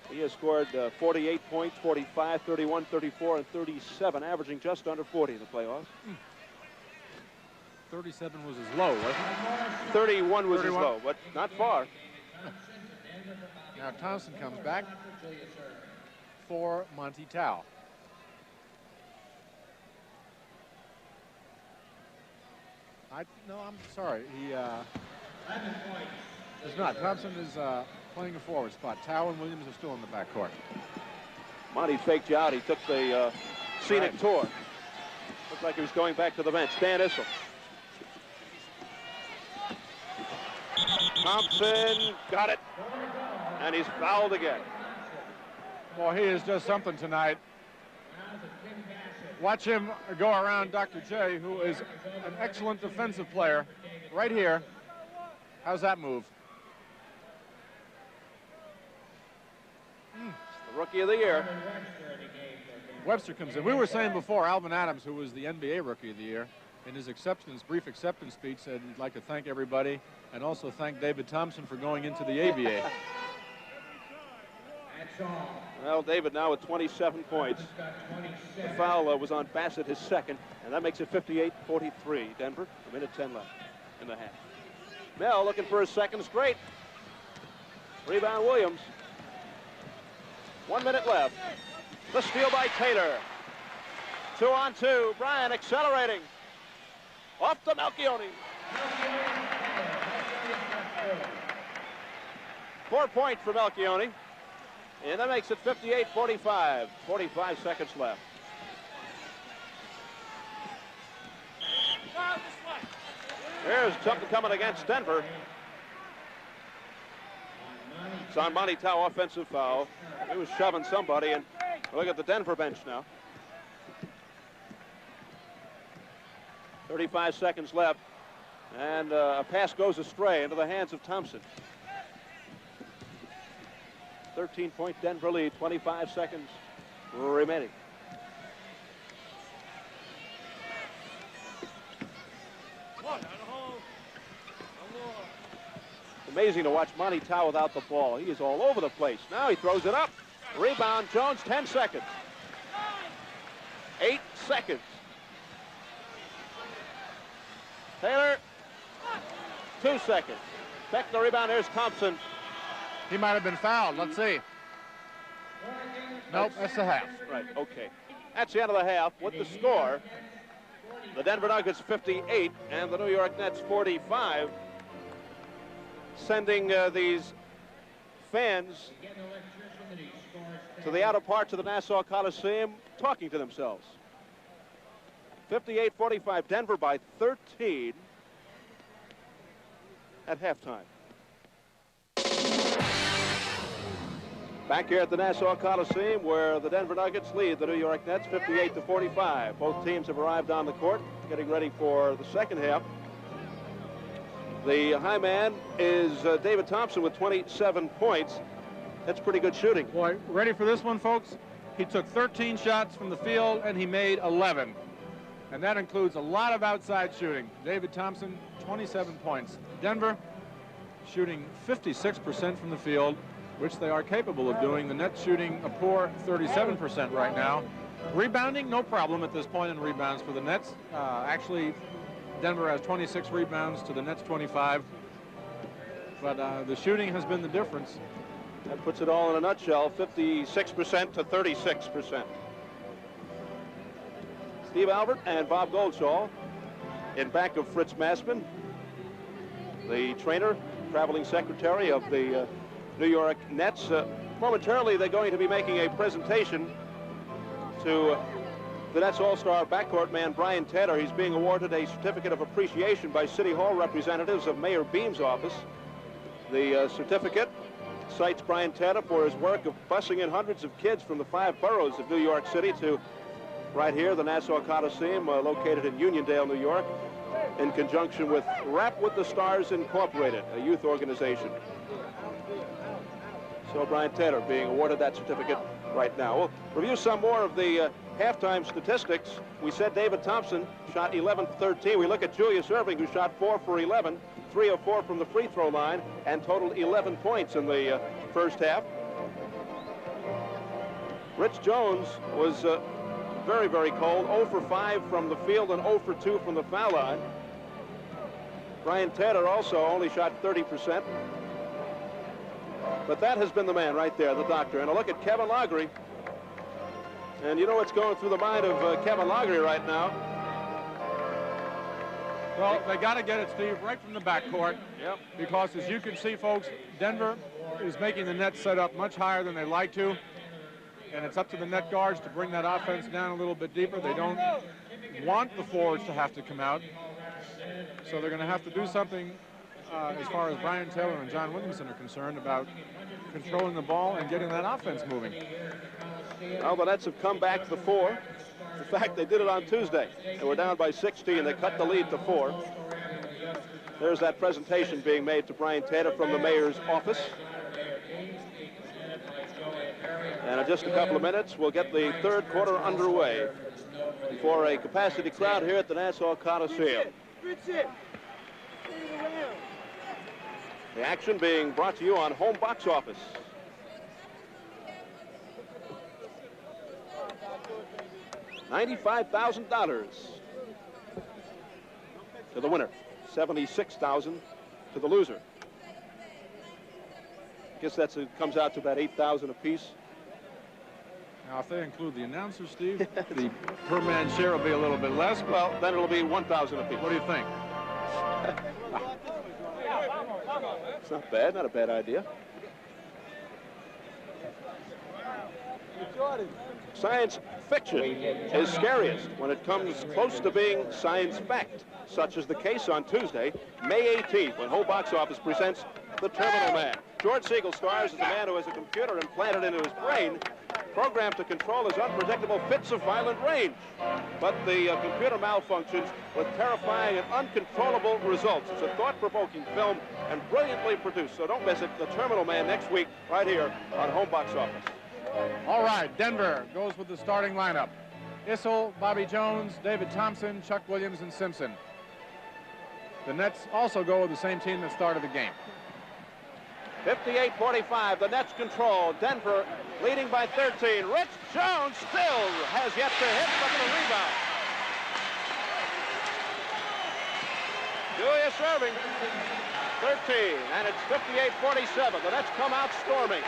He has scored 48 points, 45, 31, 34, and 37, averaging just under 40 in the playoffs. 37 was his low, wasn't it? 31 was his low, but not far. Now Thompson comes back for Monty Tao. No, I'm sorry. He is not. Thompson is playing a forward spot. Tao and Williams are still in the backcourt. Monty faked you out. He took the scenic tour. Looked like he was going back to the bench. Dan Issel. Thompson got it. And he's fouled again. Boy, he is just something tonight. Watch him go around Dr. J, who is an excellent defensive player, right here. How's that move? The rookie of the year. Webster comes in. We were saying before, Alvin Adams, who was the NBA Rookie of the Year, in his brief acceptance speech, said he'd like to thank everybody and also thank David Thompson for going into the ABA. Well, David now with 27 points. The foul was on Bassett, his second, and that makes it 58-43. Denver, a minute 10 left in the half. Mel looking for his second straight. Rebound Williams. 1 minute left. The steal by Taylor. 2 on 2. Bryan accelerating. Off to Melchione. 4 points for Melchione. And that makes it 58-45. 45 seconds left. Here's something coming against Denver. It's on Monty Tao, offensive foul. He was shoving somebody, and look at the Denver bench now. 35 seconds left, and a pass goes astray into the hands of Thompson. 13-point Denver lead, 25 seconds remaining. Amazing to watch Monty Tao without the ball. He is all over the place. Now he throws it up. Rebound, Jones, 10 seconds. 8 seconds. Taylor, 2 seconds. Back the rebound, here's Thompson. He might have been fouled. Let's see. Nope, that's the half. Right, okay. That's the end of the half. With the score, the Denver Nuggets 58 and the New York Nets 45. Sending these fans to the outer parts of the Nassau Coliseum talking to themselves. 58-45, Denver by 13 at halftime. Back here at the Nassau Coliseum, where the Denver Nuggets lead the New York Nets 58-45. Both teams have arrived on the court, getting ready for the second half. The high man is David Thompson with 27 points. That's pretty good shooting. Boy, ready for this one, folks? He took 13 shots from the field, and he made 11. And that includes a lot of outside shooting. David Thompson, 27 points. Denver shooting 56% from the field, which they are capable of doing. The Nets shooting a poor 37% right now. Rebounding, no problem at this point in rebounds for the Nets. Actually, Denver has 26 rebounds to the Nets 25. But the shooting has been the difference. That puts it all in a nutshell, 56% to 36%. Steve Albert and Bob Goldschall in back of Fritz Massman, the trainer, traveling secretary of the New York Nets. Momentarily, they're going to be making a presentation to the Nets All-Star backcourt man, Brian Tedder. He's being awarded a certificate of appreciation by City Hall representatives of Mayor Beam's office. The certificate cites Brian Tedder for his work of busing in hundreds of kids from the 5 boroughs of New York City to right here, the Nassau Coliseum, located in Uniondale, New York, in conjunction with Rap with the Stars Incorporated, a youth organization. So Brian Tedder being awarded that certificate right now. We'll review some more of the halftime statistics. We said David Thompson shot 11 for 13. We look at Julius Erving, who shot 4 for 11, 3 of 4 from the free throw line, and totaled 11 points in the first half. Rich Jones was very, very cold, 0 for 5 from the field and 0 for 2 from the foul line. Brian Tedder also only shot 30%. But that has been the man right there, the doctor. And a look at Kevin Loughery. And you know what's going through the mind of Kevin Loughery right now? Well, they got to get it, Steve, right from the backcourt. Yep. Because as you can see, folks, Denver is making the net set up much higher than they like to. And it's up to the net guards to bring that offense down a little bit deeper. They don't want the forwards to have to come out. So they're going to have to do something as far as Brian Taylor and John Williamson are concerned about controlling the ball and getting that offense moving. Well, the Nets have come back to 4. In fact, they did it on Tuesday. They were down by 16. They cut the lead to 4. There's that presentation being made to Brian Tedder from the mayor's office. And in just a couple of minutes, we'll get the third quarter underway for a capacity crowd here at the Nassau Coliseum. The action being brought to you on Home Box Office. $95,000 to the winner, $76,000 to the loser. I guess that comes out to about $8,000 apiece. Now, if they include the announcers, Steve, the per man share will be a little bit less. Well, then it'll be $1,000 apiece. What do you think? It's not bad, not a bad idea. Science fiction is scariest when it comes close to being science fact, such as the case on Tuesday, May 18th, when Ho Box Office presents The Terminal Man. George Segal stars as a man who has a computer implanted into his brain, programmed to control his unpredictable fits of violent rage. But the computer malfunctions with terrifying and uncontrollable results. It's a thought-provoking film and brilliantly produced, so don't miss it. The Terminal Man next week, right here on Home Box Office. All right, Denver goes with the starting lineup. Issel, Bobby Jones, David Thompson, Chuck Williams, and Simpson. The Nets also go with the same team that started the game. 58-45, the Nets control. Denver leading by 13. Rich Jones still has yet to hit, but the rebound. Julius Erving, 13, and it's 58-47. The Nets come out storming.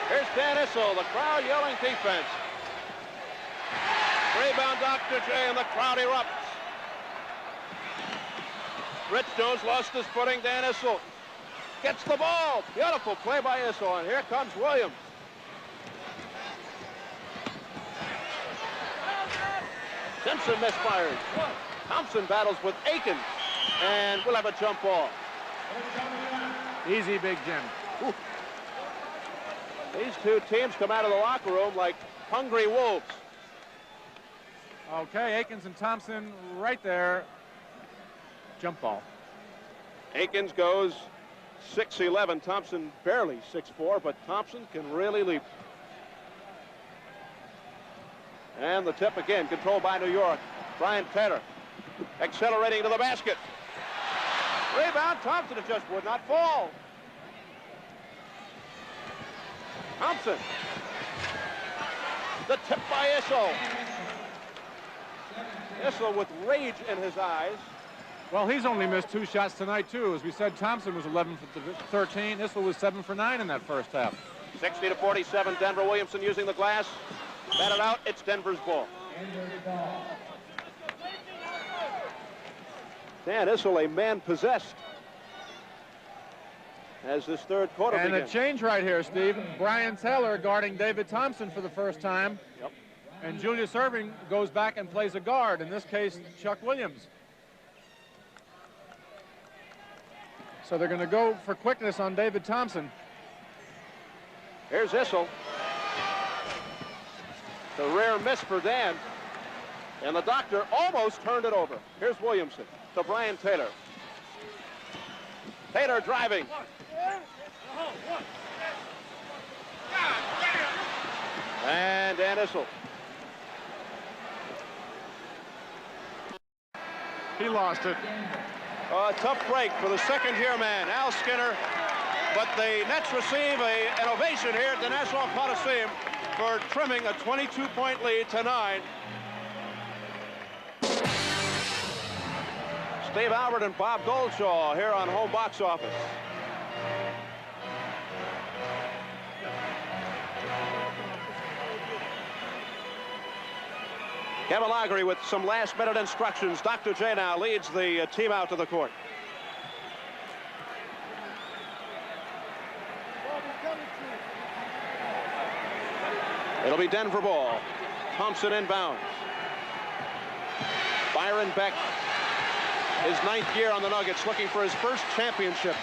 Here's Dan Issel, the crowd yelling defense. Rebound Dr. J, and the crowd erupts. Rich Jones lost his footing. Dan Issel gets the ball. Beautiful play by Issel, and here comes Williams. Simpson misfires. Thompson battles with Akins, and we'll have a jump ball. Easy, Big Jim. Ooh. These two teams come out of the locker room like hungry wolves. Okay, Akins and Thompson right there. Jump ball. Akins goes 6'11". Thompson barely 6'4", but Thompson can really leap. And the tip again, controlled by New York. Brian Taylor accelerating to the basket. Rebound, Thompson, it just would not fall. Thompson. The tip by Issel. Issel with rage in his eyes. Well, he's only missed 2 shots tonight, too. As we said, Thompson was 11 for 13. Issel was 7 for 9 in that first half. 60-47, Denver. Williamson using the glass. Batted out, it's Denver's ball. Dan Issel, a man possessed, as this third quarter and begins. a change right here, Steve. Brian Taylor guarding David Thompson for the first time. Yep. And Julius Erving goes back and plays a guard, in this case, Chuck Williams. So they're going to go for quickness on David Thompson. Here's Issel. The rare miss for Dan. And the doctor almost turned it over. Here's Williamson to Brian Taylor. Taylor driving. And Dan Issel. He lost it. A tough break for the second-year man, Al Skinner. But the Nets receive an ovation here at the Nassau Coliseum for trimming a 22-point lead to 9. Steve Albert and Bob Goldshaw here on Home Box Office. Kevin Laughery with some last-minute instructions. Dr. J now leads the team out to the court. It'll be Denver ball. Thompson inbounds. Byron Beck, his 9th year on the Nuggets, looking for his first championship.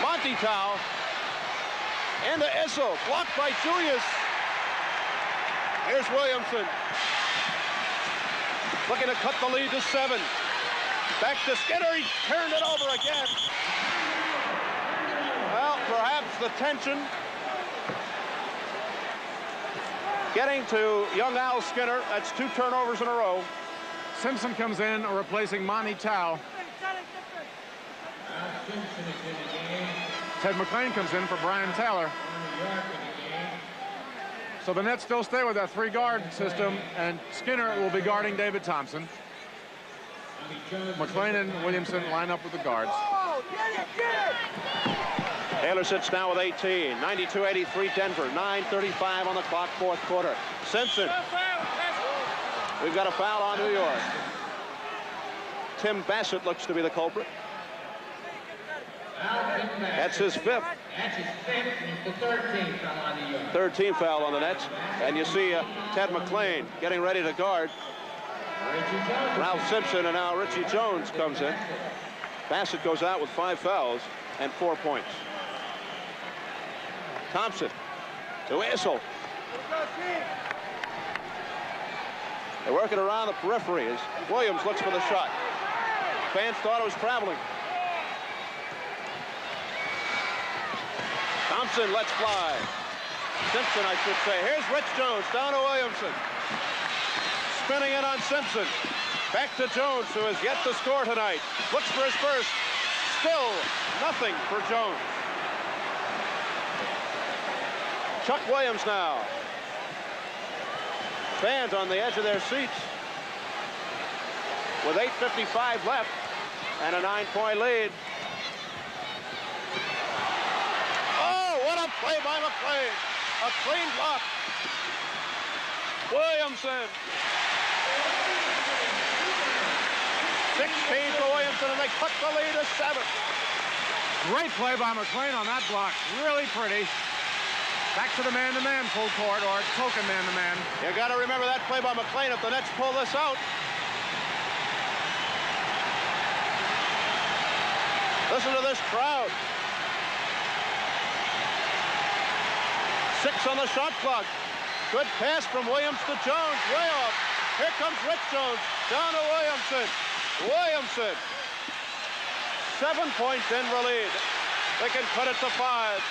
Monty Tau into Issel, blocked by Julius. Here's Williamson. Looking to cut the lead to 7. Back to Skinner, he turned it over again. Well, perhaps the tension getting to young Al Skinner. That's 2 turnovers in a row. Simpson comes in, replacing Monty Tau. Ted McLean comes in for Brian Taylor. So the Nets still stay with that 3-guard system, and Skinner will be guarding David Thompson. McLean and Williamson line up with the guards. Taylor sits down with 18. 92-83 Denver. 9:35 on the clock, 4th quarter. Simpson. We've got a foul on New York. Tim Bassett looks to be the culprit. That's his 5th. That's his 5th, and it's the 3rd team foul on the yard. Third team foul on the Nets. And you see Ted McLean getting ready to guard Ralph Simpson, and now Richie Jones comes in. Bassett goes out with 5 fouls and 4 points. Thompson to Issel. They're working around the periphery as Williams looks for the shot. Fans thought it was traveling. Thompson lets fly. Simpson, I should say. Here's Rich Jones down to Williamson. Spinning in on Simpson. Back to Jones, who has yet to score tonight. Looks for his first. Still nothing for Jones. Chuck Williams now. Fans on the edge of their seats with 8:55 left and a 9-point lead. Oh, what a play by McLean. A clean block. Williamson. 16 for Williamson, and they cut the lead to 7. Great play by McLean on that block. Really pretty. Back to the man-to-man full court, or token man-to-man. You got to remember that play by McLean if the Nets pull this out. Listen to this crowd. 6 on the shot clock. Good pass from Williams to Jones. Way off. Here comes Rich Jones. Down to Williamson. Williamson. 7-point Denver lead. They can cut it to 5.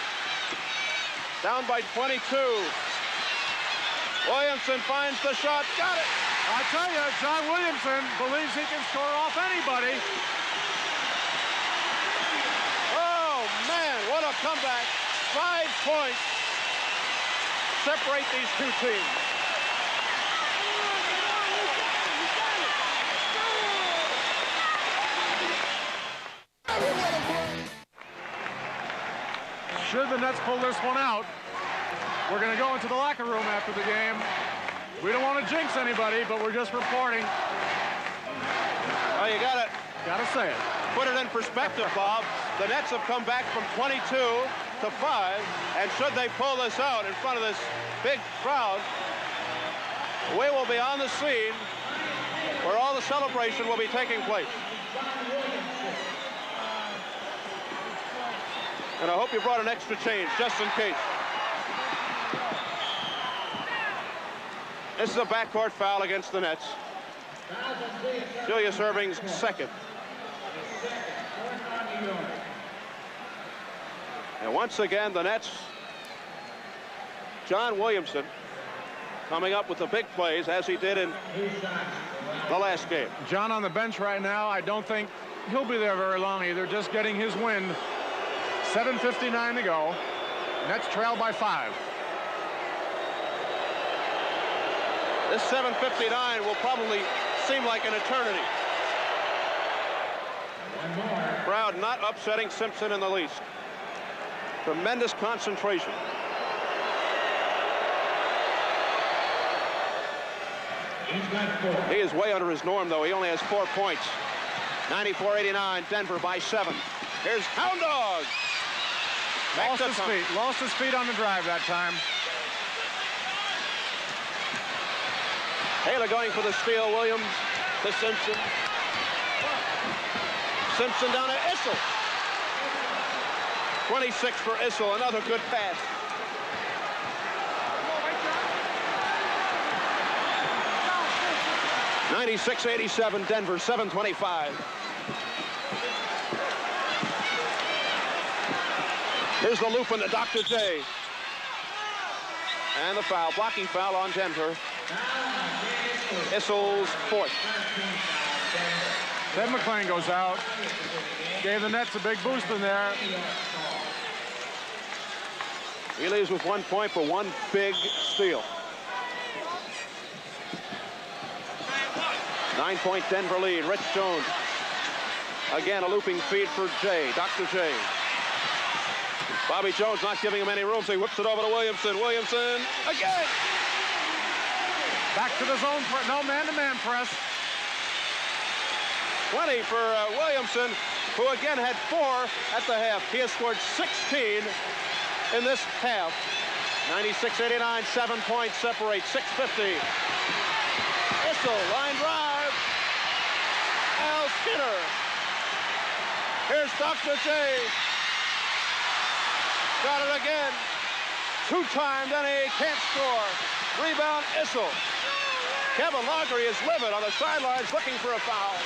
Down by 22. Williamson finds the shot. Got it. I tell you, John Williamson believes he can score off anybody. Oh, man, what a comeback. 5 points separate these two teams. Should the Nets pull this one out, we're going to go into the locker room after the game. We don't want to jinx anybody, but we're just reporting. Oh, you got to say it. Put it in perspective, Bob. The Nets have come back from 22 to 5, and should they pull this out in front of this big crowd, we will be on the scene where all the celebration will be taking place. And I hope you brought an extra change, just in case. This is a backcourt foul against the Nets. Julius Erving's 2nd. And once again, the Nets, John Williamson, coming up with the big plays, as he did in the last game. John on the bench right now. I don't think he'll be there very long either, just getting his wind. 7:59 to go. Nets trail by 5. This 7:59 will probably seem like an eternity. Crowd not upsetting Simpson in the least. Tremendous concentration. He is way under his norm, though. He only has 4 points. 94-89, Denver by 7. Here's Hound Dog. Lost his feet on the drive that time. Taylor going for the steal. Williams to Simpson. Simpson down to Issel. 26 for Issel. Another good pass. (96-87) Denver. 7:25. Here's the loop into Dr. J. And the foul, blocking foul on Denver. Issel's 4th. Ted McLean goes out. Gave the Nets a big boost in there. He leaves with 1 point for one big steal. 9-point Denver lead. Rich Jones. Again, a looping feed for J. Dr. J. Bobby Jones not giving him any room, so he whips it over to Williamson. Williamson again. Back to the zone. No man-to-man press. 20 for Williamson, who again had 4 at the half. He has scored 16 in this half. 96-89, 7 points separate, 6:50. Issel, line drive. Al Skinner. Here's Dr. J. Got it again. 2-time, then he can't score. Rebound, Issel. Kevin Laughery is livid on the sidelines looking for a foul.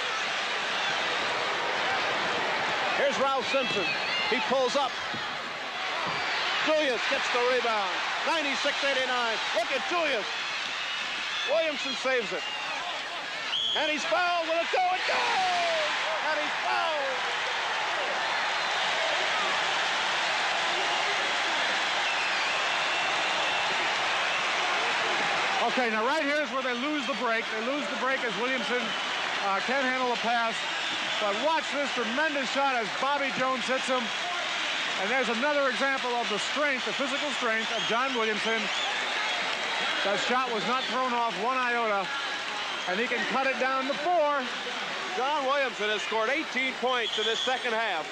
Here's Ralph Simpson. He pulls up. Julius gets the rebound. 96-89. Look at Julius. Williamson saves it. And he's fouled. Will it go? It goes! And he's fouled. Okay, now right here is where they lose the break. They lose the break as Williamson can't handle a pass. But watch this tremendous shot as Bobby Jones hits him. And there's another example of the strength, the physical strength of John Williamson. That shot was not thrown off one iota. And he can cut it down to 4. John Williamson has scored 18 points in this second half.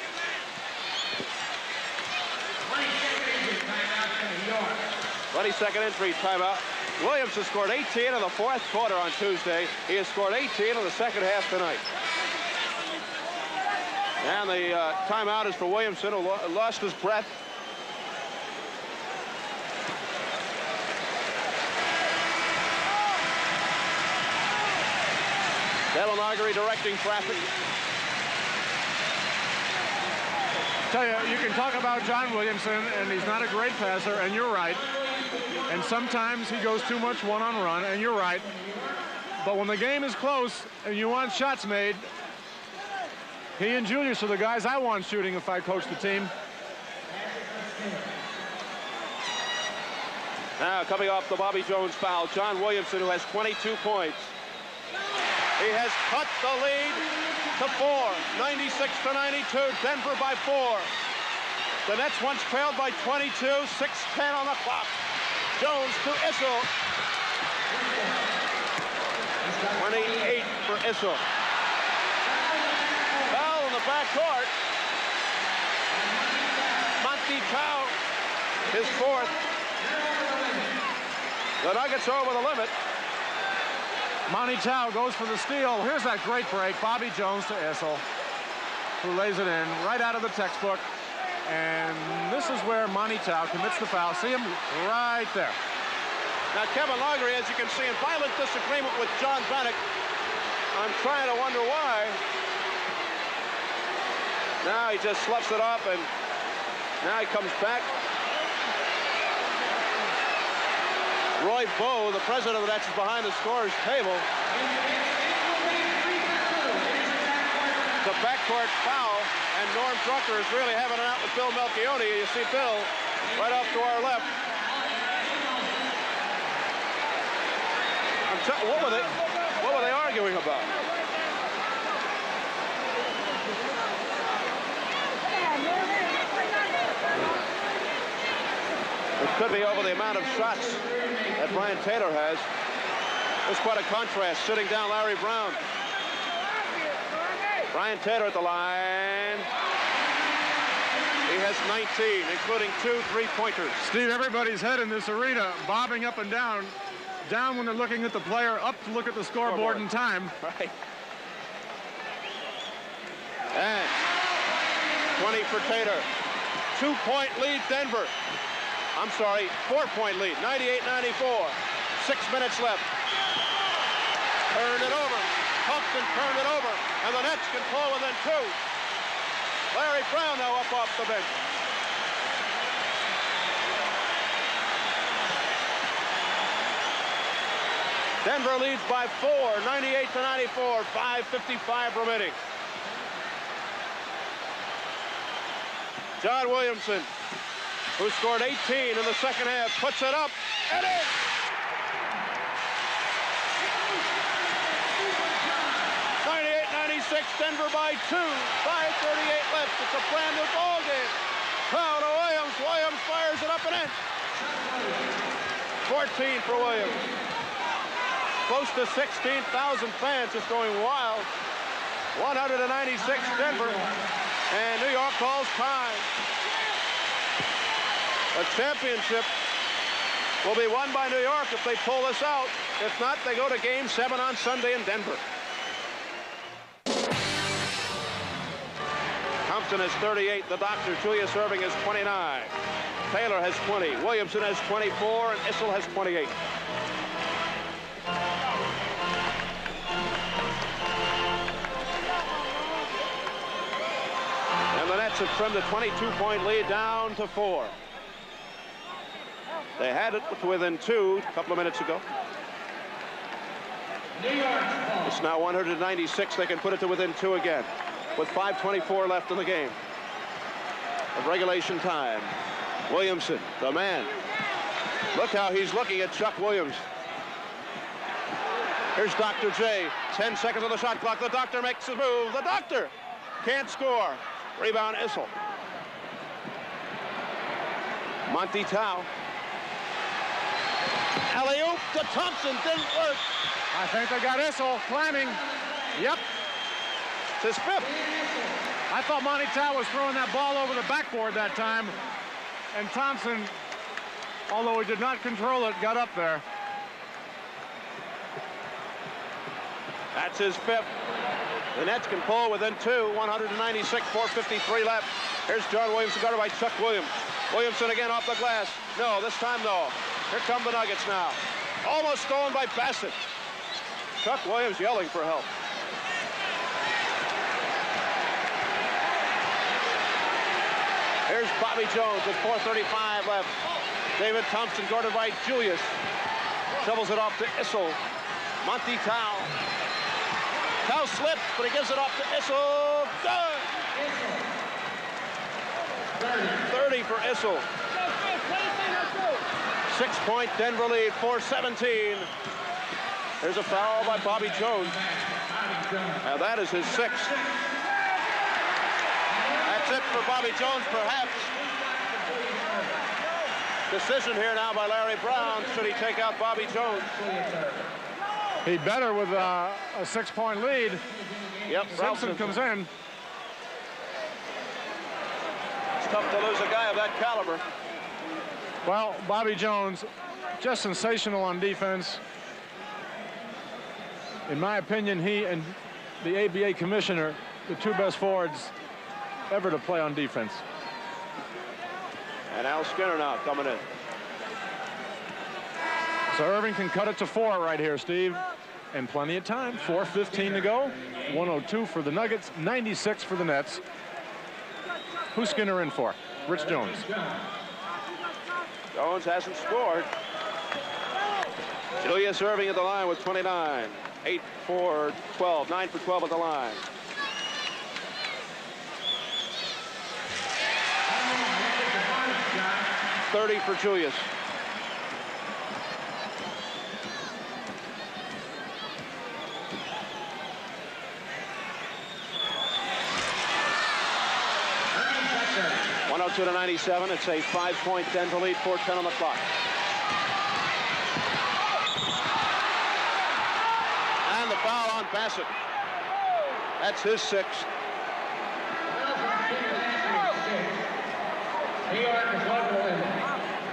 22nd entry timeout. Williamson scored 18 in the fourth quarter on Tuesday. He has scored 18 in the second half tonight. And the timeout is for Williamson, who lost his breath. Dale Laughery directing traffic. Tell you, you can talk about John Williamson, and he's not a great passer, and you're right. And sometimes he goes too much one-on-run, and you're right. But when the game is close and you want shots made, he and Julius are the guys I want shooting if I coach the team. Now coming off the Bobby Jones foul, John Williamson, who has 22 points. He has cut the lead to 4, 96-92, Denver by 4. The Nets once trailed by 22, 6:10 on the clock. Jones to Issel. 28 for Issel. Foul in the backcourt. Monty Tao, his 4th. The Nuggets are over the limit. Monty Tao goes for the steal. Here's that great break. Bobby Jones to Issel, who lays it in right out of the textbook. And this is where Monty Tao commits the foul. See him right there. Now, Kevin Laughery, as you can see, in violent disagreement with John Bannock. I'm trying to wonder why. Now he just sloughs it off, and now he comes back. Roy Bowe, the president of the Nets, is behind the scorer's table. The backcourt foul, and Norm Drucker is really having it out with Bill Melchione. You see Bill right off to our left. What were they arguing about? It could be over the amount of shots that Brian Taylor has. There's quite a contrast. Sitting down, Larry Brown. Brian Taylor at the line. He has 19, including 2 3-pointers. Steve, everybody's head in this arena bobbing up and down. Down when they're looking at the player, up to look at the scoreboard in time. Right. And 20 for Taylor. 2-point lead, Denver. I'm sorry, 4-point lead, 98-94. 6 minutes left. Turned it over. Compton turned it over, and the Nets can pull within 2. Larry Brown now up off the bench. Denver leads by 4, 98-94, 5:55 remaining. John Williamson, who scored 18 in the second half, puts it up and in. Denver by 2, 5:38 left. It's a brand new ball game. Foul to Williams. Williams fires it up and in. 14 for Williams. Close to 16,000 fans just going wild. 196 Denver. And New York calls time. The championship will be won by New York if they pull this out. If not, they go to Game 7 on Sunday in Denver. Thompson has 38. The doctor, Julius Erving, has 29. Taylor has 20. Williamson has 24. And Issel has 28. And the Nets have trimmed a 22-point lead down to 4. They had it within 2 a couple of minutes ago. It's now 196. They can put it to within 2 again with 5:24 left in the game of regulation time. Williamson, the man. Look how he's looking at Chuck Williams. Here's Dr. J. 10 seconds on the shot clock. The doctor makes a move. The doctor can't score. Rebound, Issel. Monty Tau. Alley-oop to Thompson. Didn't work. I think they got Issel climbing. Yep. It's his 5th. I thought Monty Tau was throwing that ball over the backboard that time. And Thompson, although he did not control it, got up there. That's his 5th. The Nets can pull within 2. 196, 4:53 left. Here's John Williamson, guarded by Chuck Williams. Williamson again off the glass. No, this time no. Here come the Nuggets now. Almost stolen by Bassett. Chuck Williams yelling for help. Here's Bobby Jones with 4:35 left. David Thompson guarded by Julius. Shovels it off to Issel. Monty Tau. Tau slips, but he gives it off to Issel. Good! 30 for Issel. 6-point Denver lead, 4:17. There's a foul by Bobby Jones. Now that is his 6th. That's it for Bobby Jones, perhaps. Decision here now by Larry Brown. Should he take out Bobby Jones? He better with a 6-point lead. Yep, Simpson comes in. It's tough to lose a guy of that caliber. Well, Bobby Jones, just sensational on defense. In my opinion, he and the ABA commissioner, the 2 best forwards ever to play on defense. And Al Skinner now coming in. So Erving can cut it to 4 right here, Steve. And plenty of time. 4:15 to go. 102 for the Nuggets, 96 for the Nets. Who's Skinner in for? Rich Jones. Jones hasn't scored. Julius Erving at the line with 29. 8 for 12. 9 for 12 at the line. .30 for Julius. To 97. It's a 5-point Denver lead, 4:10 on the clock. And the foul on Bassett. That's his 6th.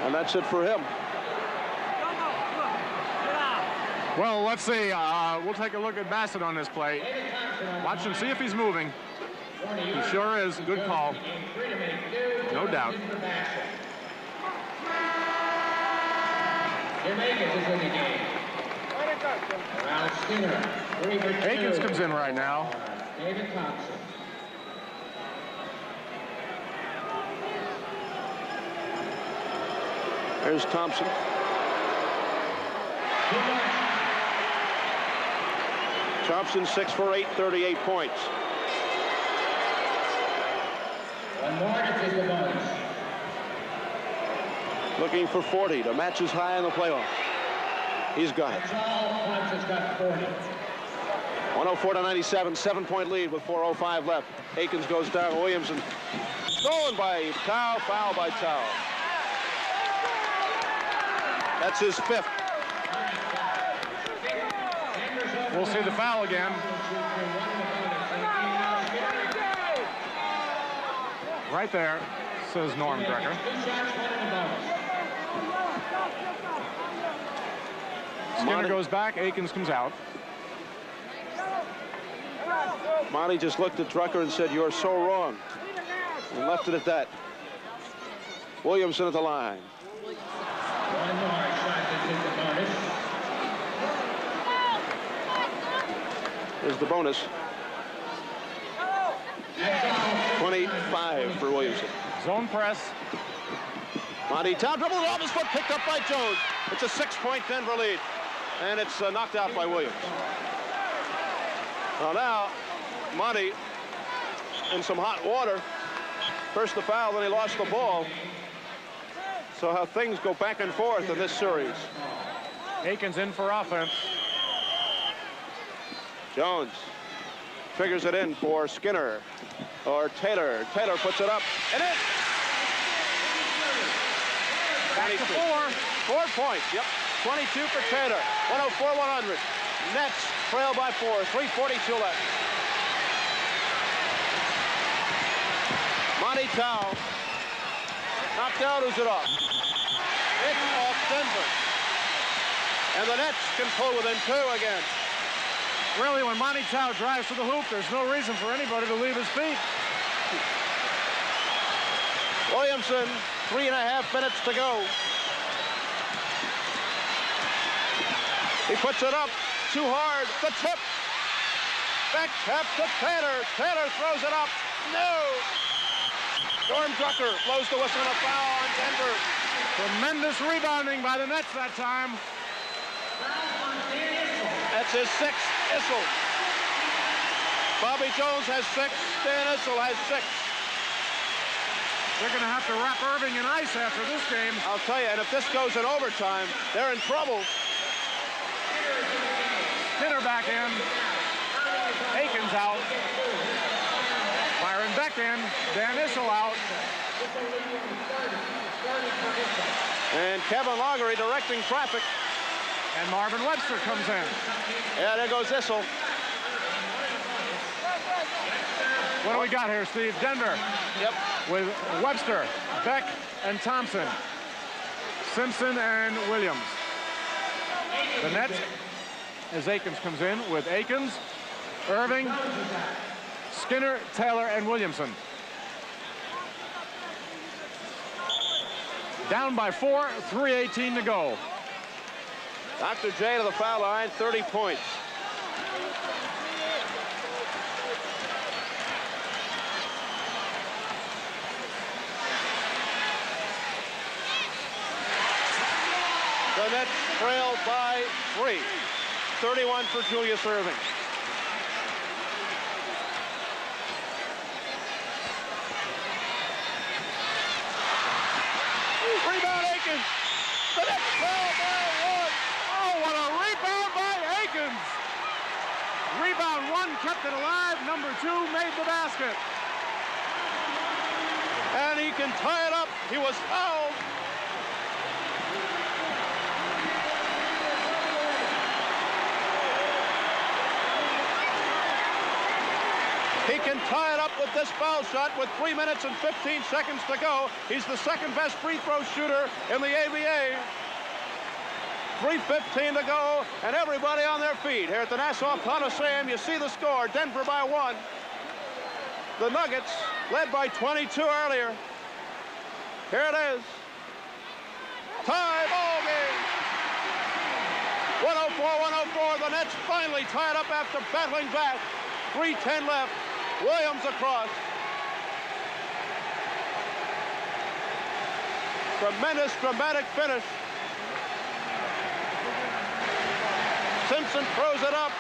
And that's it for him. Well, let's see. We'll take a look at Bassett on this play. Watch him, see if he's moving. He sure is. Good call. No doubt. Akins comes in right now. David Thompson. There's Thompson. Thompson 6 for 8, 38 points. One more to take the bonus. Looking for 40 to match his high in the playoff. He's got it. Thompson's got 40. 104 to 97, 7-point lead with 4:05 left. Akins goes down. Williamson stolen by Tau, foul by Tau. That's his 5th. We'll see the foul again. Right there, says Norm Drecker. Skinner goes back, Akins comes out. Monty just looked at Drucker and said, "You're so wrong," and left it at that. Williamson at the line. There's the bonus. 25 for Williamson. Zone press. Monty Town dribbled off his foot, picked up by Jones. It's a 6-point Denver lead, and it's knocked out by Williams. Well, now, Monty in some hot water. First the foul, then he lost the ball. So how things go back and forth in this series. Akins in for offense. Jones figures it in for Skinner or Taylor. Taylor puts it up and in. Back to 4. 4 points. Yep. 22 for Taylor. 104-100. Nets trail by 4. 3:42 left. Monty Tao knocked out. Who's it off? It's off Denver. And the Nets can pull within 2 again. Really, when Monty Tao drives to the hoop, there's no reason for anybody to leave his feet. Williamson, 3.5 minutes to go. He puts it up too hard. The tip. Back tap to Taylor. Taylor throws it up. No. Norm Drucker blows the whistle and a foul on Denver. Tremendous rebounding by the Nets that time. That's his 6th. Issel. Bobby Jones has 6. Dan Issel has 6. They're going to have to wrap Irving in ice after this game. I'll tell you, and if this goes in overtime, they're in trouble. Skinner back in. Akins out. Byron Beck in. Dan Issel out. And Kevin Laughery directing traffic. And Marvin Webster comes in. Yeah, there goes Issel. What do we got here, Steve? Denver. Yep. With Webster, Beck, and Thompson. Simpson and Williams. The Nets, as Akins comes in, with Akins, Irving, Skinner, Taylor, and Williamson. Down by 4, 3:18 to go. Dr. J to the foul line, 30 points. The Nets trail by 3. 31 for Julius Irving. Rebound Akins. The Nets trail by 1. Oh, what a rebound by Akins. Rebound 1 kept it alive. Number 2 made the basket. And he can tie it up. He was fouled. He can tie it up with this foul shot with 3 minutes and 15 seconds to go. He's the second best free throw shooter in the ABA. 3:15 to go, and everybody on their feet here at the Nassau Coliseum. You see the score, Denver by 1. The Nuggets led by 22 earlier. Here it is. Tie ball game. 104-104. The Nets finally tied up after battling back. 3:10 left. Williams across. Tremendous, dramatic finish. Simpson throws it up.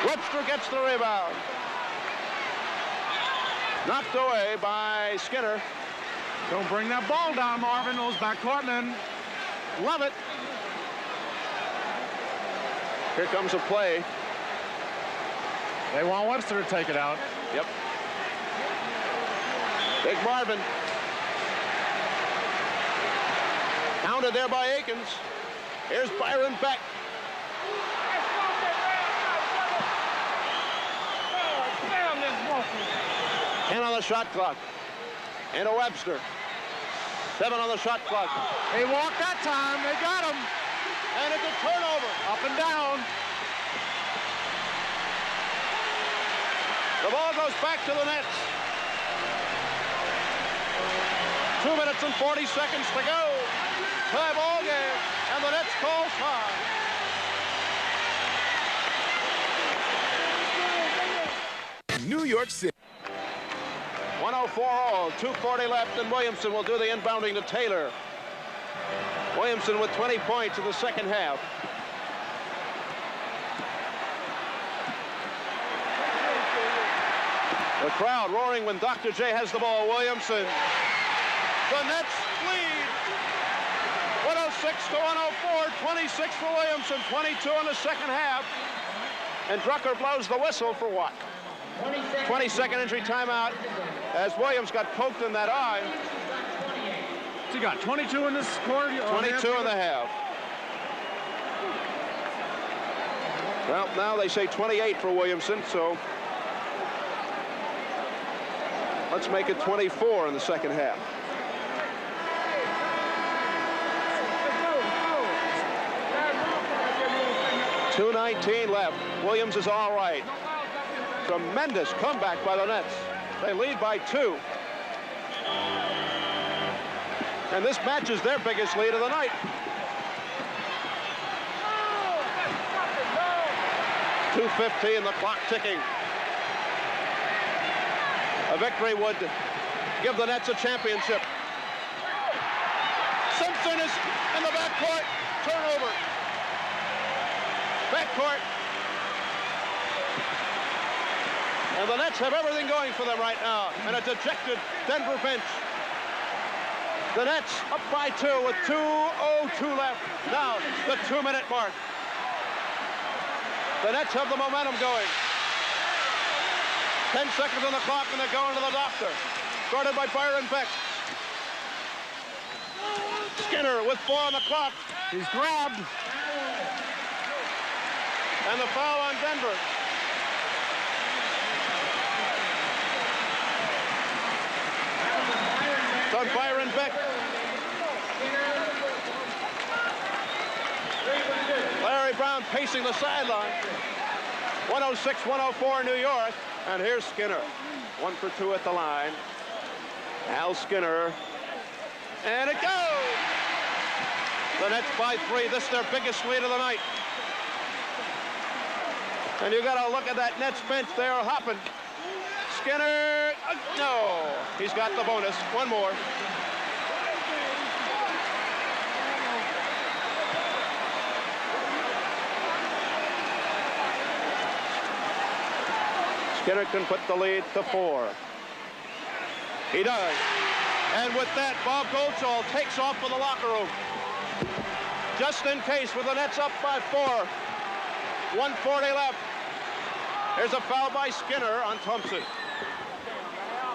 Webster gets the rebound. Knocked away by Skinner. Don't bring that ball down, Marvin. Those backcourt men love it. Here comes a play. They want Webster to take it out. Yep. Big Marvin. Counted there by Akins. Here's Byron Beck. 10 on the shot clock. into Webster. 7 on the shot clock. He walked that time. They got him. And it's a turnover. Up and down. The ball goes back to the Nets. 2 minutes and 40 seconds to go. Tie ball game. And the Nets call time. New York City. 104 all, 2:40 left, and Williamson will do the inbounding to Taylor. Williamson with 20 points in the second half. The crowd roaring when Dr. J has the ball. Williamson. The Nets lead. 106 to 104, 26 for Williamson, 22 in the second half. And Drucker blows the whistle for what? 22nd injury timeout as Williams got poked in that eye. What's he got, 22 in this quarter? 22 in the half. Well, now they say 28 for Williamson, so let's make it 24 in the second half. .219 left. Williams is all right. Tremendous comeback by the Nets. They lead by 2. And this matches their biggest lead of the night. .215, the clock ticking. A victory would give the Nets a championship. Simpson is in the backcourt. Turnover. Backcourt. And the Nets have everything going for them right now. And a dejected Denver bench. The Nets up by 2 with 2:02 left. Now, the 2-minute mark. The Nets have the momentum going. 10 seconds on the clock, and they're going to the doctor. Guarded by Byron Beck. Skinner with 4 on the clock. He's grabbed. And the foul on Denver. It's on Byron Beck. Larry Brown pacing the sideline. 106-104 New York. And here's Skinner. 1 for 2 at the line. Al Skinner. And it goes! The Nets by 3. This is their biggest lead of the night. And you got to look at that Nets bench there hopping. Skinner, no. He's got the bonus. One more. Skinner can put the lead to 4. He does. And with that, Bob Goldschall takes off for the locker room. Just in case, with the Nets up by 4. 1:40 left. Here's a foul by Skinner on Thompson.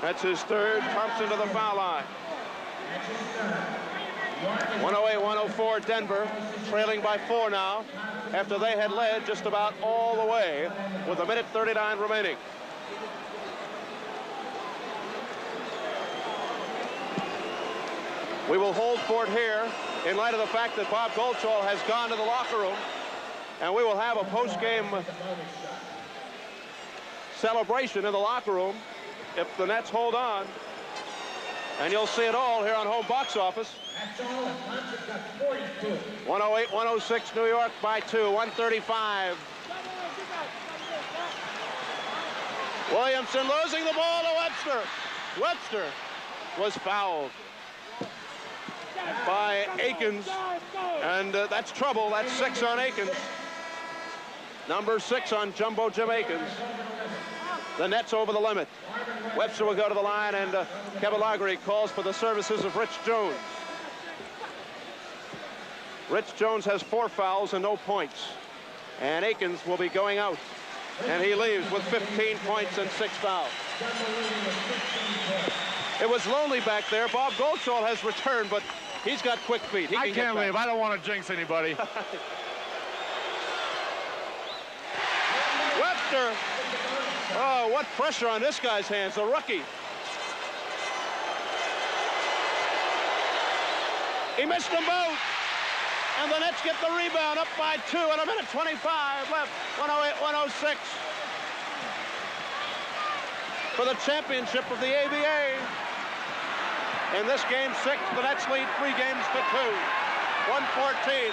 That's his 3rd. Thompson to the foul line. 108-104 Denver, trailing by 4 now, after they had led just about all the way with 1:39 remaining. We will hold fort here in light of the fact that Bob Goldschall has gone to the locker room, and we will have a post-game celebration in the locker room if the Nets hold on. And you'll see it all here on Home Box Office. 108-106 New York by 2. 135. Williamson losing the ball to Webster. Webster was fouled by Akins, and that's trouble. That's 6 on Akins. Number 6 on Jumbo Jim Akins. The Nets over the limit. Webster will go to the line, and Kevin Laughery calls for the services of Rich Jones. Rich Jones has 4 fouls and no points. And Akins will be going out. And he leaves with 15 points and 6 fouls. It was lonely back there. Bob Goldschall has returned, but he's got quick feet. I can't leave. I don't want to jinx anybody. Webster. Oh, what pressure on this guy's hands, the rookie. He missed them both. And the Nets get the rebound, up by 2 and a minute 25 left. 108-106 for the championship of the ABA. In this game 6, the Nets lead 3 games to 2. 1:14.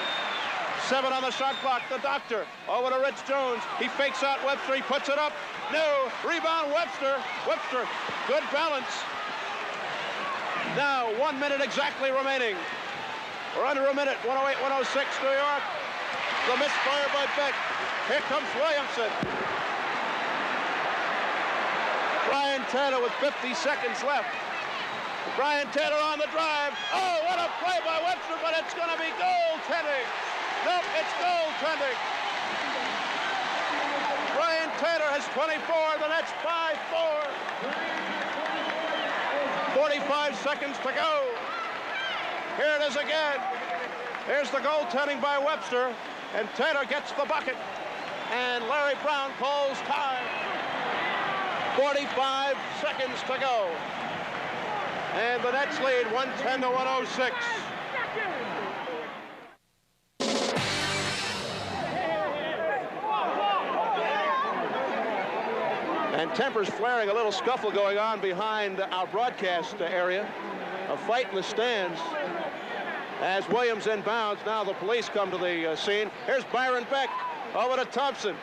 7 on the shot clock. The doctor over to Rich Jones. He fakes out Webster. He puts it up. No. Rebound Webster. Webster. Good balance. Now 1 minute exactly remaining. We're under a minute. 108-106 New York. The misfire by Beck. Here comes Williamson. Brian Taylor with 50 seconds left. Brian Taylor on the drive. Oh, what a play by Webster, but it's going to be goaltending. Nope, it's goaltending. Brian Taylor has 24, the Nets 5-4. 45 seconds to go. Here it is again. Here's the goaltending by Webster, and Taylor gets the bucket. And Larry Brown calls time. 45 seconds to go. And the Nets lead 110-106. And tempers flaring, a little scuffle going on behind our broadcast area. A fight in the stands as Williams inbounds. Now the police come to the scene. Here's Byron Beck over to Thompson.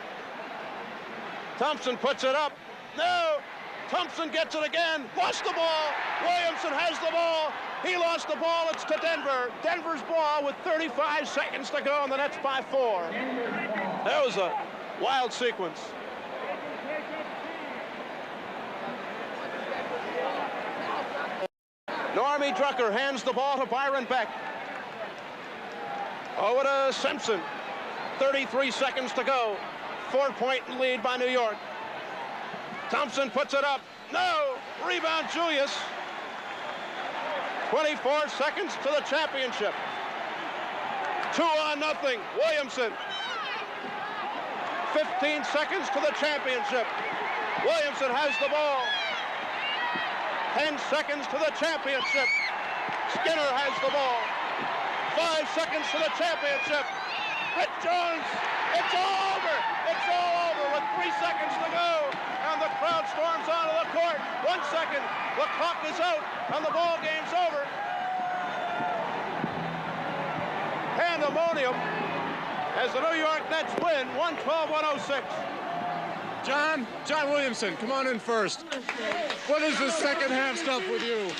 Thompson puts it up. No! Thompson gets it again. Lost the ball. Williamson has the ball. He lost the ball. It's to Denver. Denver's ball with 35 seconds to go, and the Nets 5-4. That was a wild sequence. Normie Drucker hands the ball to Byron Beck. Over to Simpson. 33 seconds to go. 4-point lead by New York. Thompson puts it up. No! Rebound Julius. 24 seconds to the championship. 2-0. Williamson. 15 seconds to the championship. Williamson has the ball. 10 seconds to the championship. Skinner has the ball. 5 seconds to the championship. Rich Jones. It's all over. It's all over with 3 seconds to go. And the crowd storms onto the court. 1 second. The clock is out and the ball game's over. Pandemonium as the New York Nets win 112-106. John Williamson, come on in first. What is this second half stuff with you?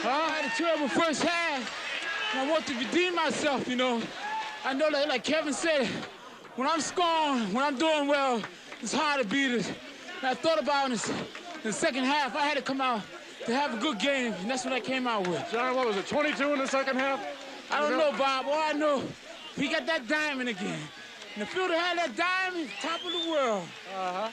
I had a terrible first half. And I want to redeem myself, you know. I know that, like Kevin said, when I'm scoring, when I'm doing well, it's hard to beat it. And I thought about in the second half, I had to come out to have a good game, and that's what I came out with. John, what was it, 22 in the second half? I don't know, Bob. All I know, he got that diamond again. And the fielder had that diamond, top of the world.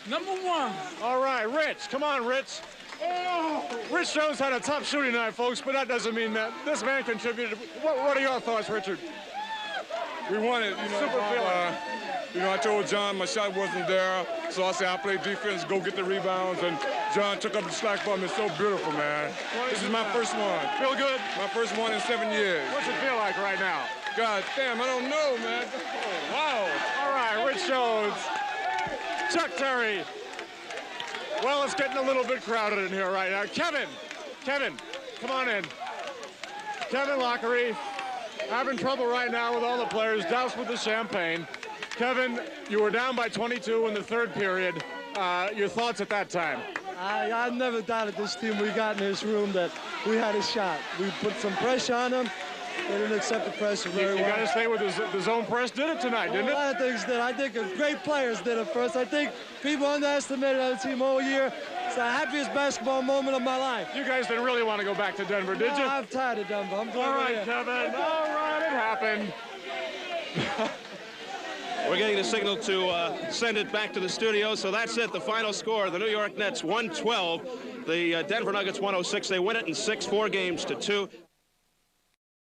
Number 1. All right, Rich. Come on, Rich. Oh, Rich Jones had a tough shooting night, folks, but that doesn't mean that this man contributed. What are your thoughts, Richard? We won it, you know. Super feeling. I told John my shot wasn't there, so I said I play defense, go get the rebounds, and John took up the slack for me. It's so beautiful, man. This is my first one. Feel good? My first one in 7 years. What's it feel like right now? God damn, I don't know, man. Oh, wow. All right, Rich Jones, Chuck Terry. Well, it's getting a little bit crowded in here right now. Kevin, come on in. Kevin Lockery, having trouble right now with all the players, doused with the champagne. Kevin, you were down by 22 in the third period. Your thoughts at that time? I never doubted this team we got in this room that we had a shot. We put some pressure on them. They didn't accept the pressure very well. You got to stay with the zone press. Did it tonight, didn't it? A lot of things did. I think great players did it first. I think people underestimated our team all year. It's the happiest basketball moment of my life. You guys didn't really want to go back to Denver, did you? I'm tired of Denver. I'm doing all right, Kevin. All right, it happened. We're getting the signal to send it back to the studio, so that's it. The final score, the New York Nets 112, the Denver Nuggets 106. They win it in 6, 4 games to 2.